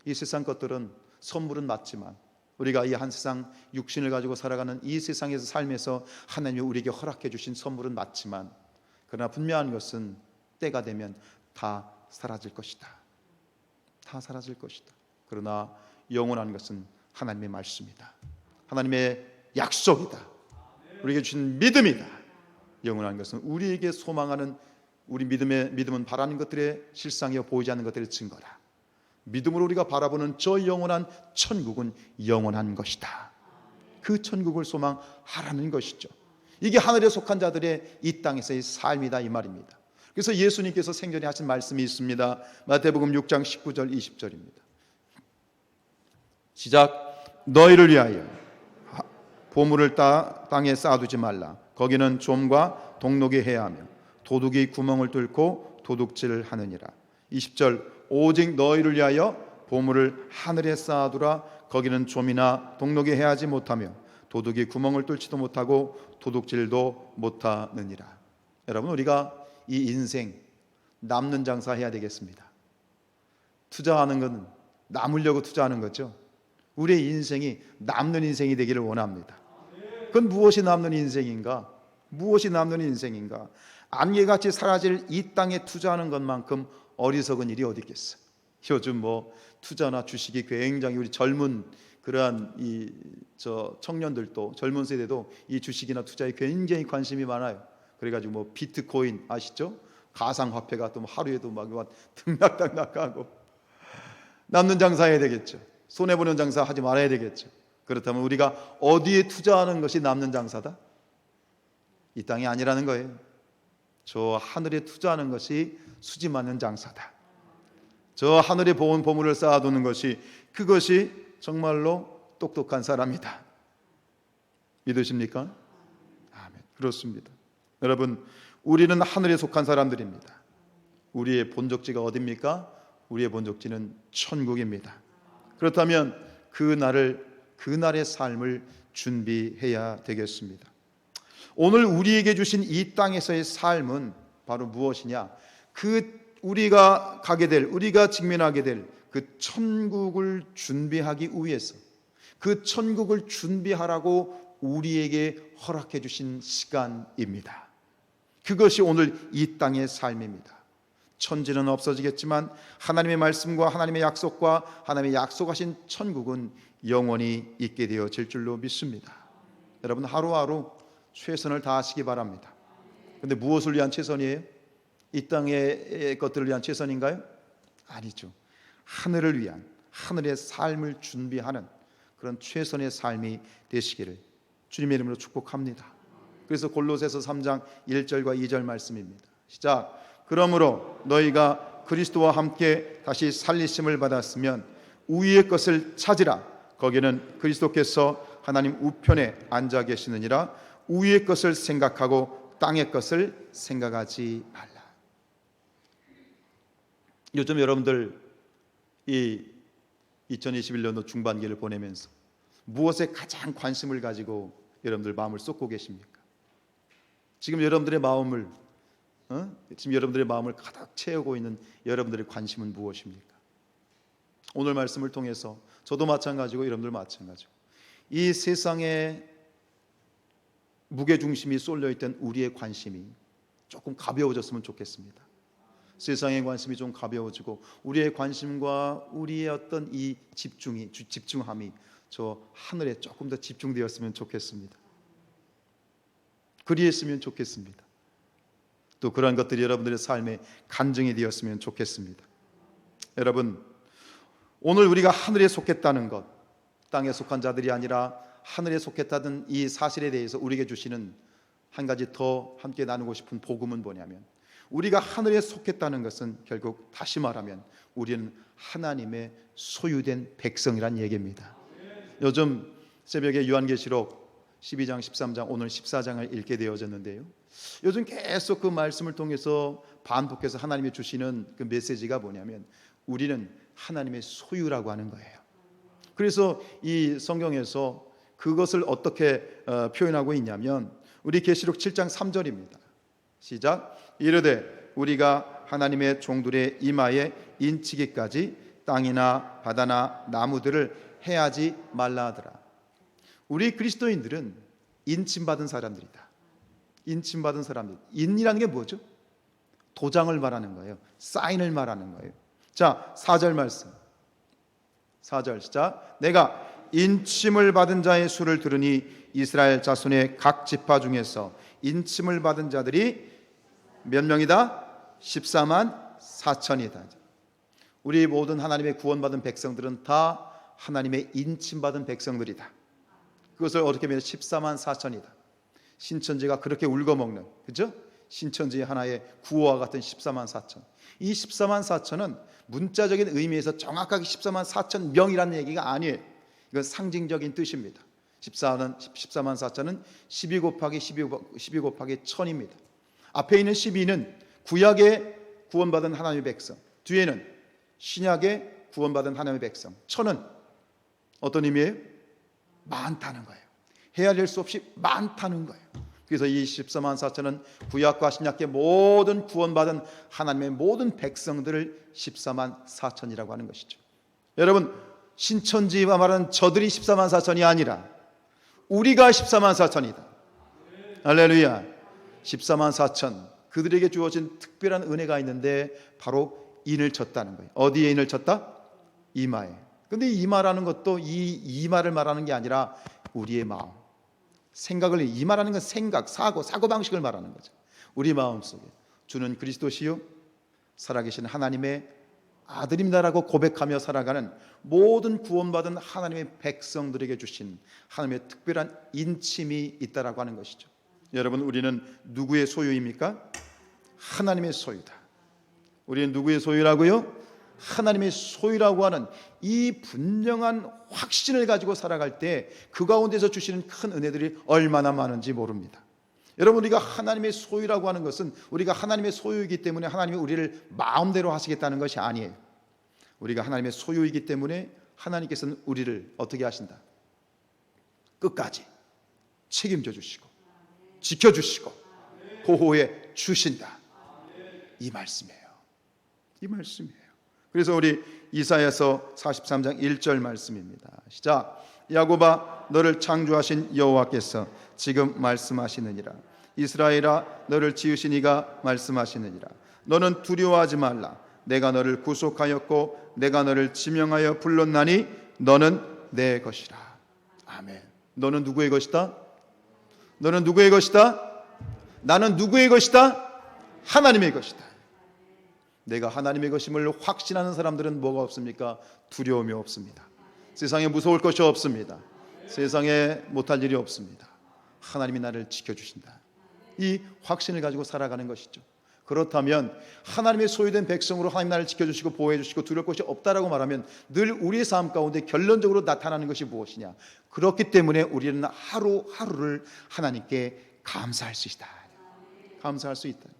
이 세상 것들은 선물은 맞지만 우리가 이 한 세상 육신을 가지고 살아가는 이 세상에서 삶에서 하나님이 우리에게 허락해 주신 선물은 맞지만 그러나 분명한 것은 때가 되면 다 사라질 것이다. 다 사라질 것이다. 그러나 영원한 것은 하나님의 말씀이다. 하나님의 약속이다. 우리에게 주신 믿음이다. 영원한 것은 우리에게 소망하는 우리 믿음은 바라는 것들의 실상이요 보이지 않는 것들의 증거다. 믿음으로 우리가 바라보는 저 영원한 천국은 영원한 것이다. 그 천국을 소망하라는 것이죠. 이게 하늘에 속한 자들의 이 땅에서의 삶이다 이 말입니다. 그래서 예수님께서 생전에 하신 말씀이 있습니다. 마태복음 6장 19절 20절입니다. 시작. 너희를 위하여 보물을 땅에 쌓아두지 말라. 거기는 좀과 동록이 해하며 도둑이 구멍을 뚫고 도둑질을 하느니라. 20절. 오직 너희를 위하여 보물을 하늘에 쌓아두라. 거기는 좀이나 동록이 해하지 못하며 도둑이 구멍을 뚫지도 못하고 도둑질도 못하느니라. 여러분, 우리가 이 인생 남는 장사 해야 되겠습니다. 투자하는 것은 남으려고 투자하는 거죠. 우리의 인생이 남는 인생이 되기를 원합니다. 그건 무엇이 남는 인생인가? 무엇이 남는 인생인가? 안개같이 사라질 이 땅에 투자하는 것만큼 어리석은 일이 어디 있겠어요? 요즘 투자나 주식이 굉장히 우리 젊은 그러한 청년들도 젊은 세대도 이 주식이나 투자에 굉장히 관심이 많아요. 그래가지고 비트코인 아시죠? 가상화폐가 또 하루에도 막 등락하고 남는 장사해야 되겠죠. 손해 보는 장사 하지 말아야 되겠죠. 그렇다면 우리가 어디에 투자하는 것이 남는 장사다? 이 땅이 아니라는 거예요. 저 하늘에 투자하는 것이 수지 맞는 장사다. 저 하늘에 보온 보물을 쌓아두는 것이 그것이 정말로 똑똑한 사람이다. 믿으십니까? 아멘. 그렇습니다. 여러분, 우리는 하늘에 속한 사람들입니다. 우리의 본적지가 어디입니까? 우리의 본적지는 천국입니다. 그렇다면 그날의 삶을 준비해야 되겠습니다. 오늘 우리에게 주신 이 땅에서의 삶은 바로 무엇이냐? 우리가 직면하게 될 그 천국을 준비하기 위해서, 그 천국을 준비하라고 우리에게 허락해 주신 시간입니다. 그것이 오늘 이 땅의 삶입니다. 천지는 없어지겠지만 하나님의 말씀과 하나님의 약속과 하나님의 약속하신 천국은 영원히 있게 되어질 줄로 믿습니다. 여러분, 하루하루 최선을 다하시기 바랍니다. 그런데 무엇을 위한 최선이에요? 이 땅의 것들을 위한 최선인가요? 아니죠. 하늘을 위한, 하늘의 삶을 준비하는 그런 최선의 삶이 되시기를 주님의 이름으로 축복합니다. 그래서 골로새서 3장 1절과 2절 말씀입니다. 시작. 그러므로 너희가 그리스도와 함께 다시 살리심을 받았으면 위의 것을 찾으라. 거기는 그리스도께서 하나님 우편에 앉아 계시느니라. 위의 것을 생각하고 땅의 것을 생각하지 말라. 요즘 여러분들 이 2021년도 중반기를 보내면서 무엇에 가장 관심을 가지고 여러분들 마음을 쏟고 계십니까? 지금 여러분들의 마음을 가득 채우고 있는 여러분들의 관심은 무엇입니까? 오늘 말씀을 통해서 저도 마찬가지고 여러분들 마찬가지고 이 세상에 무게중심이 쏠려있던 우리의 관심이 조금 가벼워졌으면 좋겠습니다. 세상의 관심이 좀 가벼워지고 우리의 관심과 우리의 어떤 이 집중함이 저 하늘에 조금 더 집중되었으면 좋겠습니다. 그리했으면 좋겠습니다. 또 그러한 것들이 여러분들의 삶에 간증이 되었으면 좋겠습니다. 여러분, 오늘 우리가 하늘에 속했다는 것, 땅에 속한 자들이 아니라 하늘에 속했다는 이 사실에 대해서 우리에게 주시는 한 가지 더 함께 나누고 싶은 복음은 뭐냐면, 우리가 하늘에 속했다는 것은 결국 다시 말하면 우리는 하나님의 소유된 백성이란 얘기입니다. 요즘 새벽에 요한계시록 12장 13장 오늘 14장을 읽게 되어졌는데요, 요즘 계속 그 말씀을 통해서 반복해서 하나님이 주시는 그 메시지가 뭐냐면 우리는 하나님의 소유라고 하는 거예요. 그래서 이 성경에서 그것을 어떻게 표현하고 있냐면 우리 계시록 7장 3절입니다. 시작. 이르되 우리가 하나님의 종들의 이마에 인치기까지 땅이나 바다나 나무들을 해하지 말라 하더라. 우리 그리스도인들은 인침받은 사람들이다. 인침받은 사람들. 인이라는 게 뭐죠? 도장을 말하는 거예요. 사인을 말하는 거예요. 자, 4절 말씀. 4절 시작. 내가 인침을 받은 자의 수를 들으니 이스라엘 자손의 각 지파 중에서 인침을 받은 자들이 몇 명이다? 14만 4천이다. 우리 모든 하나님의 구원받은 백성들은 다 하나님의 인침받은 백성들이다. 그것을 어떻게 보면 14만 4천이다. 신천지가 그렇게 울거먹는, 그죠? 신천지의 하나의 구호와 같은 14만 4천. 이 14만 4천은 문자적인 의미에서 정확하게 14만 4천 명이라는 얘기가 아니에요. 이건 상징적인 뜻입니다. 14만 4천은 12 곱하기 12 곱하기 1000입니다. 앞에 있는 12는 구약의 구원받은 하나님의 백성, 뒤에는 신약의 구원받은 하나님의 백성, 1000은 어떤 의미예요? 많다는 거예요. 헤아릴 수 없이 많다는 거예요. 그래서 이 14만 4천은 구약과 신약의 모든 구원받은 하나님의 모든 백성들을 14만 4천이라고 하는 것이죠. 여러분, 신천지와 말하는 저들이 14만 4천이 아니라 우리가 14만 4천이다. 할렐루야. 14만 4천, 그들에게 주어진 특별한 은혜가 있는데 바로 인을 쳤다는 거예요. 어디에 인을 쳤다? 이마에. 근데 이마라는 것도 이 이마를 말하는 게 아니라 우리의 마음, 생각을, 이마라는 건 생각, 사고방식을 말하는 거죠. 우리 마음속에 주는 그리스도시요 살아계신 하나님의 아들입니다라고 고백하며 살아가는 모든 구원받은 하나님의 백성들에게 주신 하나님의 특별한 인침이 있다라고 하는 것이죠. 여러분, 우리는 누구의 소유입니까? 하나님의 소유다. 우리는 누구의 소유라고요? 하나님의 소유라고 하는 이 분명한 확신을 가지고 살아갈 때 그 가운데서 주시는 큰 은혜들이 얼마나 많은지 모릅니다. 여러분, 우리가 하나님의 소유라고 하는 것은 우리가 하나님의 소유이기 때문에 하나님이 우리를 마음대로 하시겠다는 것이 아니에요. 우리가 하나님의 소유이기 때문에 하나님께서는 우리를 어떻게 하신다? 끝까지 책임져 주시고 지켜주시고 보호해 주신다. 이 말씀이에요. 이 말씀이에요. 그래서 우리 이사야서 43장 1절 말씀입니다. 시작. 야곱아, 너를 창조하신 여호와께서 지금 말씀하시느니라. 이스라엘아, 너를 지으신 이가 말씀하시느니라. 너는 두려워하지 말라. 내가 너를 구속하였고 내가 너를 지명하여 불렀나니 너는 내 것이라. 아멘. 너는 누구의 것이다? 너는 누구의 것이다? 나는 누구의 것이다? 하나님의 것이다. 내가 하나님의 것임을 확신하는 사람들은 뭐가 없습니까? 두려움이 없습니다. 세상에 무서울 것이 없습니다. 세상에 못할 일이 없습니다. 하나님이 나를 지켜주신다. 이 확신을 가지고 살아가는 것이죠. 그렇다면 하나님의 소유된 백성으로 하나님 나를 지켜주시고 보호해주시고 두려울 것이 없다라고 말하면 늘 우리의 삶 가운데 결론적으로 나타나는 것이 무엇이냐? 그렇기 때문에 우리는 하루하루를 하나님께 감사할 수 있다. 감사할 수 있다.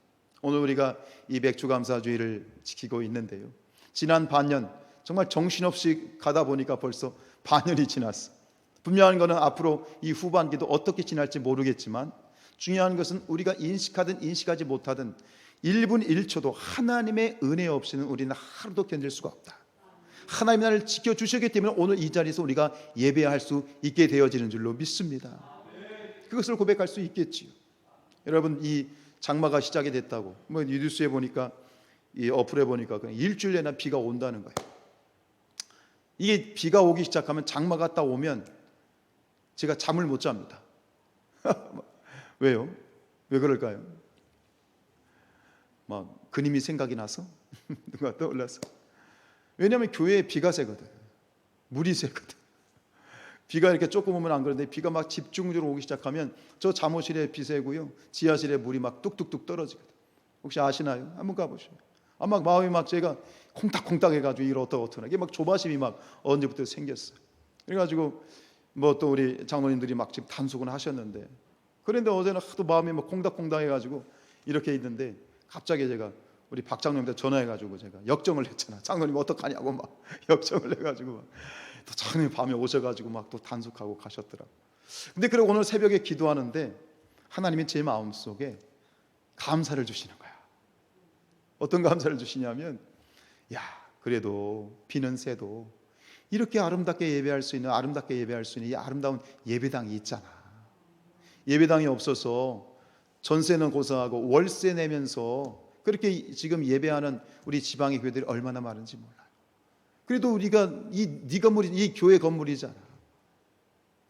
오늘 우리가 이 맥주감사주의를 지키고 있는데요, 지난 반년 정말 정신없이 가다 보니까 벌써 반년이 지났어. 분명한 것은 앞으로 이 후반기도 어떻게 지날지 모르겠지만 중요한 것은 우리가 인식하든 인식하지 못하든 1분 1초도 하나님의 은혜 없이는 우리는 하루도 견딜 수가 없다. 하나님이 나를 지켜주셨기 때문에 오늘 이 자리에서 우리가 예배할 수 있게 되어지는 줄로 믿습니다. 그것을 고백할 수 있겠지요. 여러분, 이 장마가 시작이 됐다고 뭐 뉴스에 보니까, 이 어플에 보니까 그냥 일주일 내나 비가 온다는 거예요. 이게 비가 오기 시작하면, 장마가 딱 오면 제가 잠을 못 잡니다. 왜요? 왜 그럴까요? 막 그님이 생각이 나서 누가 떠올라서. 왜냐하면 교회에 비가 새거든. 물이 새거든. 비가 이렇게 조금 오면 안 그런데 비가 막 집중적으로 오기 시작하면 저 잠옷실에 비 새고요, 지하실에 물이 막 뚝뚝뚝 떨어지거든. 혹시 아시나요? 한번 가보시죠. 막 마음이 막 제가 콩닥콩닥 해가지고 이걸 어떡하나, 이게 막 조바심이 막 언제부터 생겼어요. 그래가지고 뭐 또 우리 장로님들이 막 지금 단속은 하셨는데, 그런데 어제는 하도 마음이 막 콩닥콩닥 해가지고 이렇게 있는데 갑자기 제가 우리 박 장로님한테 전화해가지고 제가 역정을 했잖아. 장로님 어떡하냐고 막 역정을 해가지고 막 또 장로님 밤에 오셔가지고 막 또 단속하고 가셨더라고. 근데 그리고 오늘 새벽에 기도하는데 하나님이 제 마음속에 감사를 주시는 거야. 어떤 감사를 주시냐면, 야, 그래도 비는 새도 이렇게 아름답게 예배할 수 있는 이 아름다운 예배당이 있잖아. 예배당이 없어서 전세는 고생하고 월세 내면서 그렇게 지금 예배하는 우리 지방의 교회들이 얼마나 많은지 몰라요. 그래도 우리가 네 건물이 이 교회 건물이잖아.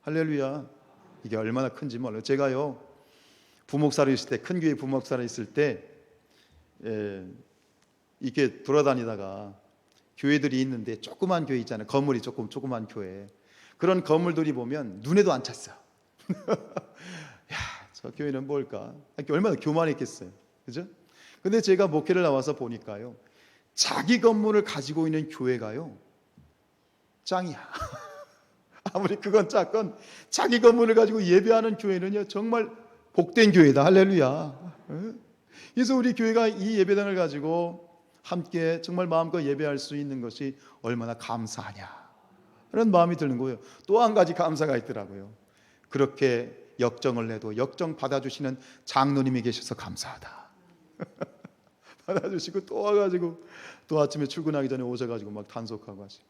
할렐루야. 이게 얼마나 큰지 몰라요. 제가요 부목사로 있을 때, 큰 교회 부목사로 있을 때 이렇게 돌아다니다가 교회들이 있는데 조그만 교회 있잖아요. 건물이 조그만 교회. 그런 건물들이 보면 눈에도 안 찼어. 야, 저 교회는 뭘까? 얼마나 교만했겠어요. 그죠? 근데 제가 목회를 나와서 보니까요, 자기 건물을 가지고 있는 교회가요 짱이야. 아무리 그건 작건 자기 건물을 가지고 예배하는 교회는요 정말 복된 교회다. 할렐루야. 그래서 우리 교회가 이 예배당을 가지고 함께 정말 마음껏 예배할 수 있는 것이 얼마나 감사하냐 그런 마음이 드는 거예요. 또 한 가지 감사가 있더라고요. 그렇게 역정을 내도 역정 받아주시는 장로님이 계셔서 감사하다. 받아주시고 또 와가지고 또 아침에 출근하기 전에 오셔가지고 막 단속하고 하시고.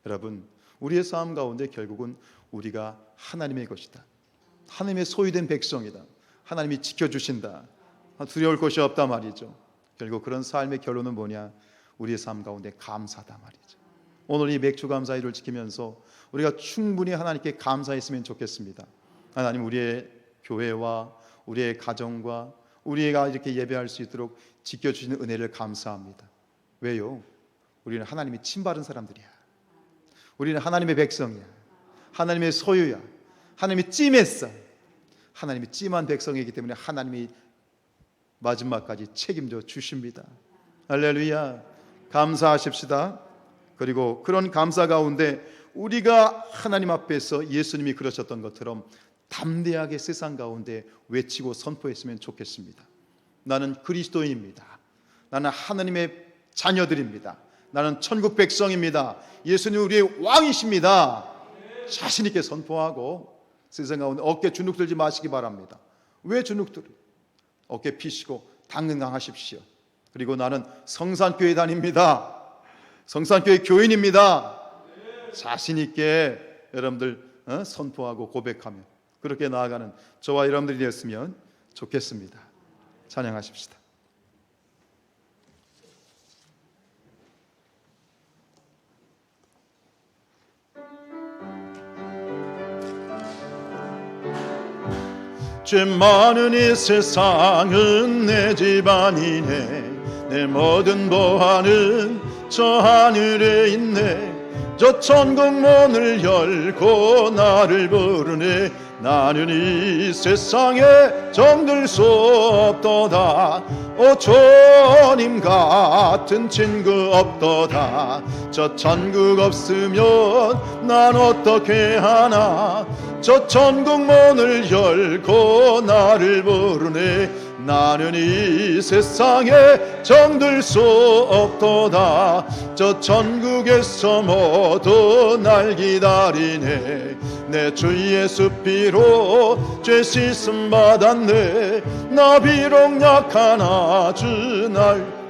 여러분, 우리의 삶 가운데 결국은 우리가 하나님의 것이다, 하나님의 소유된 백성이다, 하나님이 지켜주신다, 두려울 것이 없다 말이죠. 결국 그런 삶의 결론은 뭐냐? 우리의 삶 가운데 감사다 말이죠. 오늘 이 맥주 감사일을 지키면서 우리가 충분히 하나님께 감사했으면 좋겠습니다. 하나님, 우리의 교회와 우리의 가정과 우리가 이렇게 예배할 수 있도록 지켜주시는 은혜를 감사합니다. 왜요? 우리는 하나님이 침 바른 사람들이야. 우리는 하나님의 백성이야. 하나님의 소유야. 하나님이 찜했어. 하나님이 찜한 백성이기 때문에 하나님이 마지막까지 책임져 주십니다. 할렐루야. 감사하십시다. 그리고 그런 감사 가운데 우리가 하나님 앞에서 예수님이 그러셨던 것처럼 담대하게 세상 가운데 외치고 선포했으면 좋겠습니다. 나는 그리스도인입니다. 나는 하나님의 자녀들입니다. 나는 천국 백성입니다. 예수님 우리의 왕이십니다. 자신 있게 선포하고 세상 가운데 어깨 주눅 들지 마시기 바랍니다. 왜 주눅 들어요? 어깨 피시고 당근 강하십시오. 그리고 나는 성산교회 다닙니다. 성산교회 교인입니다. 자신 있게 여러분들 선포하고 고백하며 그렇게 나아가는 저와 여러분들이 되었으면 좋겠습니다. 찬양하십시다. 죄 많은 이 세상은 내 집안이네. 내 모든 보화는 저 하늘에 있네. 저 천국 문을 열고 나를 부르네. 나는 이 세상에 정들 수 없도다. 오 주님 같은 친구 없도다. 저 천국 없으면 난 어떻게 하나. 저 천국 문을 열고 나를 부르네. 나는 이 세상에 정들 수 없도다. 저 천국에서 모두 날 기다리네. 내 주 예수 피로 죄 씻음 받았네. 나 비록 약하나 주 날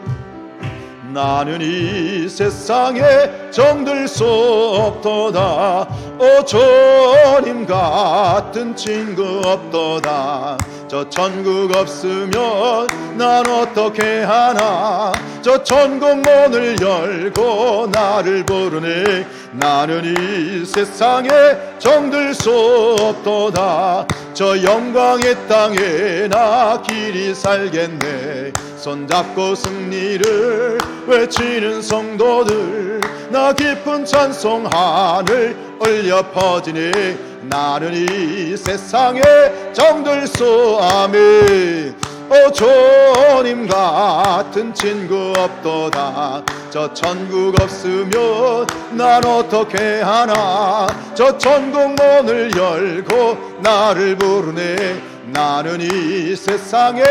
나는 이 세상에 정들 수 없도다. 오 주님 같은 친구 없도다. 저 천국 없으면 난 어떻게 하나. 저 천국 문을 열고 나를 부르네. 나는 이 세상에 정들 수 없도다. 저 영광의 땅에 나 길이 살겠네. 손잡고 승리를 외치는 성도들, 나 깊은 찬송 하늘 울려 퍼지네. 나는 이 세상에 정들 수 아멘. 오 주님 같은 친구 없도다. 저 천국 없으면 난 어떻게 하나. 저 천국 문을 열고 나를 부르네. 나는 이 세상에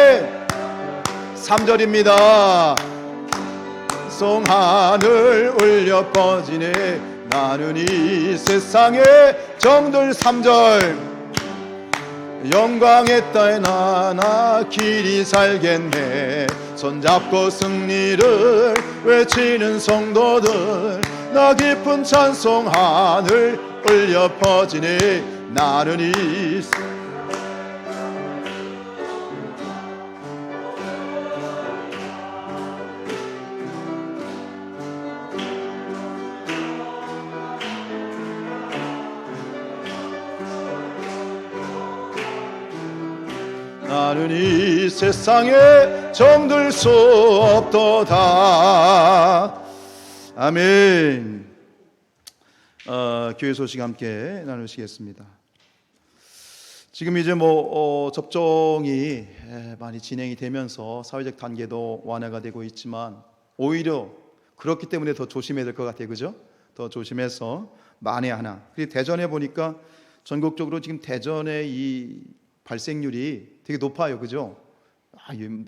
3절입니다. 송하늘 울려 퍼지네. 나는 이 세상에 정들 3절. 영광의 땅에 나 길이 살겠네. 손잡고 승리를 외치는 성도들, 나 깊은 찬송 하늘 울려 퍼지니 나는 이 나는 이 세상에 정들 수 없도다. 아멘. 교회 소식 함께 나누시겠습니다. 지금 이제 접종이 많이 진행이 되면서 사회적 단계도 완화가 되고 있지만 오히려 그렇기 때문에 더 조심해야 될 것 같아요. 그죠? 더 조심해서 만에 하나. 그리고 대전에 보니까 전국적으로 지금 대전의 이 발생률이 되게 높아요. 그죠?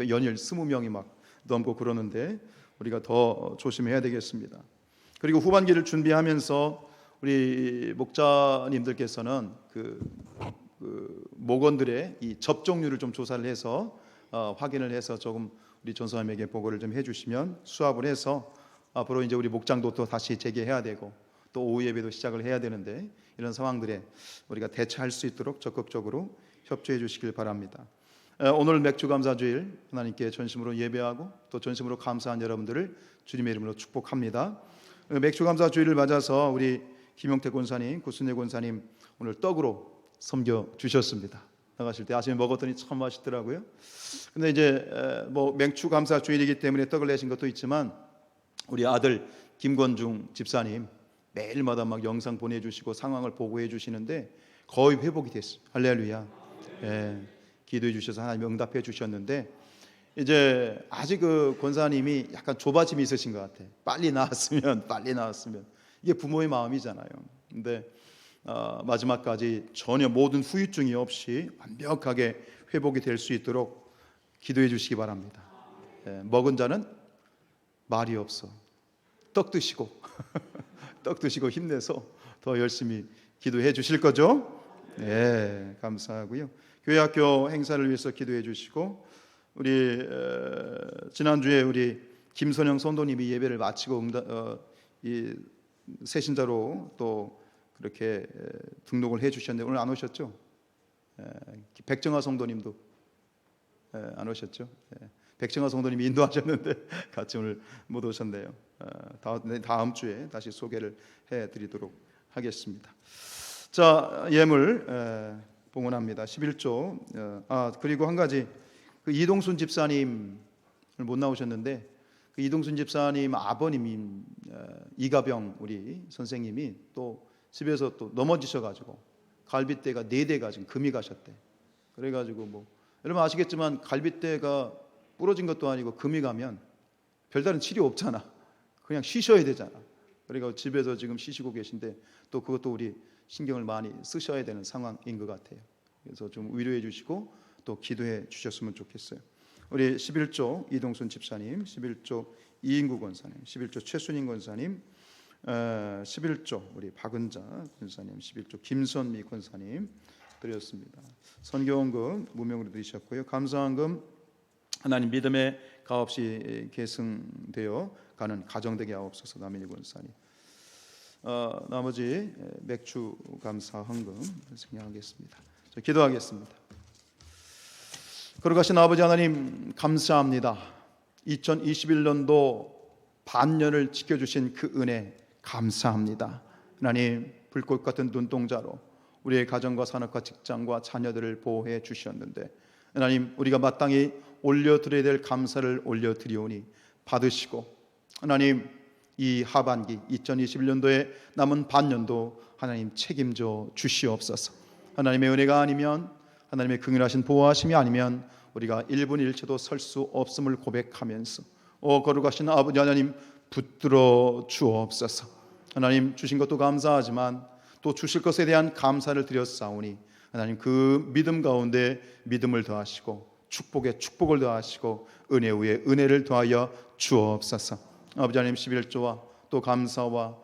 연일 20명이 막 넘고 그러는데 우리가 더 조심해야 되겠습니다. 그리고 후반기를 준비하면서 우리 목자님들께서는 그 목원들의 이 접종률을 좀 조사를 해서 확인을 해서 조금 우리 전사님에게 보고를 좀 해주시면 수합을 해서 앞으로 이제 우리 목장도 또 다시 재개해야 되고 또 오후 예배도 시작을 해야 되는데 이런 상황들에 우리가 대처할 수 있도록 적극적으로 협조해 주시길 바랍니다. 오늘 맥주감사주일 하나님께 전심으로 예배하고 또 전심으로 감사한 여러분들을 주님의 이름으로 축복합니다. 맥주감사주일을 맞아서 우리 김용태 권사님, 구순례 권사님 오늘 떡으로 섬겨 주셨습니다. 나가실 때 아침에 먹었더니 참 맛있더라고요. 근데 이제 맥주감사주일이기 때문에 떡을 내신 것도 있지만 우리 아들 김권중 집사님 매일마다 막 영상 보내주시고 상황을 보고해 주시는데 거의 회복이 됐어요. 할렐루야. 기도해 주셔서 하나님 응답해 주셨는데 이제 아직 그 권사님이 약간 조바심이 있으신 것 같아. 빨리 나았으면 이게 부모의 마음이잖아요. 근데 마지막까지 전혀 모든 후유증이 없이 완벽하게 회복이 될 수 있도록 기도해 주시기 바랍니다. 먹은 자는 말이 없어. 떡 드시고 떡 드시고 힘내서 더 열심히 기도해 주실 거죠? 네, 감사하고요. 교회학교 행사를 위해서 기도해 주시고 우리 지난주에 우리 김선영 선도님이 예배를 마치고 이 새신자로 또 그렇게 등록을 해 주셨는데 오늘 안 오셨죠? 백정아 성도님도 안 오셨죠? 백정아 성도님이 인도하셨는데 같이 오늘 못 오셨네요. 다음 주에 다시 소개를 해드리도록 하겠습니다. 자, 예물 봉헌합니다. 11조. 그리고 한 가지 그 이동순 집사님을 못 나오셨는데 그 이동순 집사님 아버님인 이가병 우리 선생님이 또 집에서 또 넘어지셔가지고 갈빗대가 4대가 지금 금이 가셨대. 그래가지고 여러분 아시겠지만 갈빗대가 부러진 것도 아니고 금이 가면 별다른 치료 없잖아. 그냥 쉬셔야 되잖아. 그러니까 집에서 지금 쉬시고 계신데 또 그것도 우리 신경을 많이 쓰셔야 되는 상황인 것 같아요. 그래서 좀 위로해 주시고 또 기도해 주셨으면 좋겠어요. 우리 11조 이동순 집사님, 11조 이인구 권사님, 11조 최순인 권사님, 11조 우리 박은자 권사님, 11조 김선미 권사님 드렸습니다. 선교원금 무명으로 드리셨고요. 감사원금 하나님 믿음의 가없이 계승되어 가는 가정되게 하옵소서. 남인희 권사님. 나머지 맥주 감사 헌금 승리하겠습니다. 기도하겠습니다. 거룩하신 아버지 하나님 감사합니다. 2021년도 반년을 지켜주신 그 은혜 감사합니다. 하나님 불꽃 같은 눈동자로 우리의 가정과 산업과 직장과 자녀들을 보호해 주셨는데 하나님 우리가 마땅히 올려드려야 될 감사를 올려드리오니 받으시고 하나님 이 하반기 2021년도에 남은 반년도 하나님 책임져 주시옵소서. 하나님의 은혜가 아니면 하나님의 긍휼하신 보호하심이 아니면 우리가 1분 1초도 설 수 없음을 고백하면서 거룩하신 아버지 하나님 붙들어 주옵소서. 하나님 주신 것도 감사하지만 또 주실 것에 대한 감사를 드렸사오니 하나님 그 믿음 가운데 믿음을 더하시고 축복에 축복을 더하시고 은혜 위에 은혜를 더하여 주옵소서. 아버지 하나님 11조와 또 감사와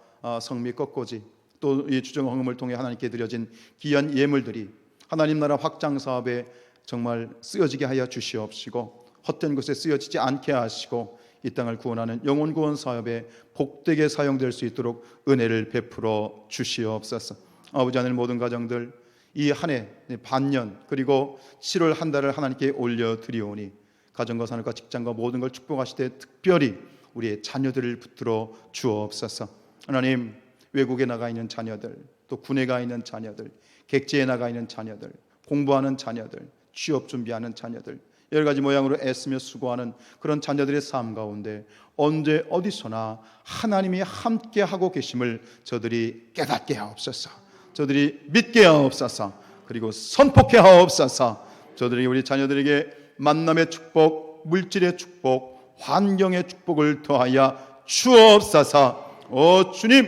성미 꺾고지 또 이 주정 헌금을 통해 하나님께 드려진 귀한 예물들이 하나님 나라 확장 사업에 정말 쓰여지게 하여 주시옵시고 헛된 것에 쓰여지지 않게 하시고 이 땅을 구원하는 영혼 구원 사업에 복되게 사용될 수 있도록 은혜를 베풀어 주시옵소서. 아버지 하나님, 모든 가정들 이 한 해 반년 그리고 7월 한 달을 하나님께 올려드리오니 가정과 산업과 직장과 모든 걸 축복하시되 특별히 우리의 자녀들을 붙들어 주옵소서. 하나님, 외국에 나가 있는 자녀들, 또 군에 가 있는 자녀들, 객지에 나가 있는 자녀들, 공부하는 자녀들, 취업 준비하는 자녀들, 여러 가지 모양으로 애쓰며 수고하는 그런 자녀들의 삶 가운데 언제 어디서나 하나님이 함께 하고 계심을 저들이 깨닫게 하옵소서. 저들이 믿게 하옵소서. 그리고 선포케 하옵소서. 저들이 우리 자녀들에게 만남의 축복, 물질의 축복, 환경의 축복을 더하여 주옵소서. 오 주님,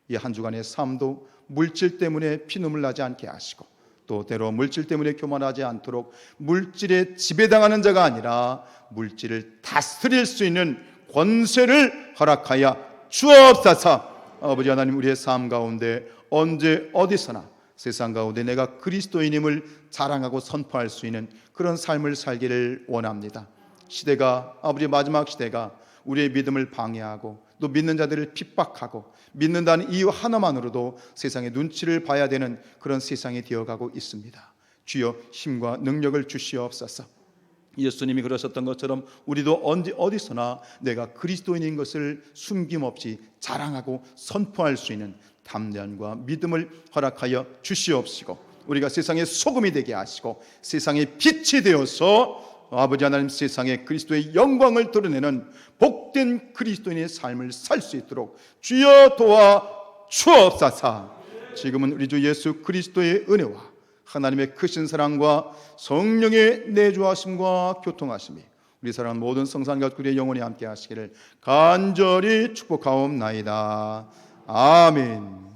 이 한 주간의 삶도 물질 때문에 피눈물 나지 않게 하시고 또 때로 물질 때문에 교만하지 않도록 물질에 지배당하는 자가 아니라 물질을 다스릴 수 있는 권세를 허락하여 주옵소서. 아버지 하나님, 우리의 삶 가운데 언제 어디서나 세상 가운데 내가 그리스도인임을 자랑하고 선포할 수 있는 그런 삶을 살기를 원합니다. 시대가, 아버지 마지막 시대가 우리의 믿음을 방해하고 또 믿는 자들을 핍박하고 믿는다는 이유 하나만으로도 세상의 눈치를 봐야 되는 그런 세상이 되어가고 있습니다. 주여 힘과 능력을 주시옵소서. 예수님이 그러셨던 것처럼 우리도 언제 어디서나 내가 그리스도인인 것을 숨김없이 자랑하고 선포할 수 있는 담대함과 믿음을 허락하여 주시옵시고 우리가 세상의 소금이 되게 하시고 세상의 빛이 되어서 아버지 하나님, 세상에 그리스도의 영광을 드러내는 복된 그리스도인의 삶을 살 수 있도록 주여 도와 주옵소서. 지금은 우리 주 예수 그리스도의 은혜와 하나님의 크신 사랑과 성령의 내주하심과 교통하심이 우리 사랑하는 모든 성산과 우리의 영혼이 함께 하시기를 간절히 축복하옵나이다. 아멘.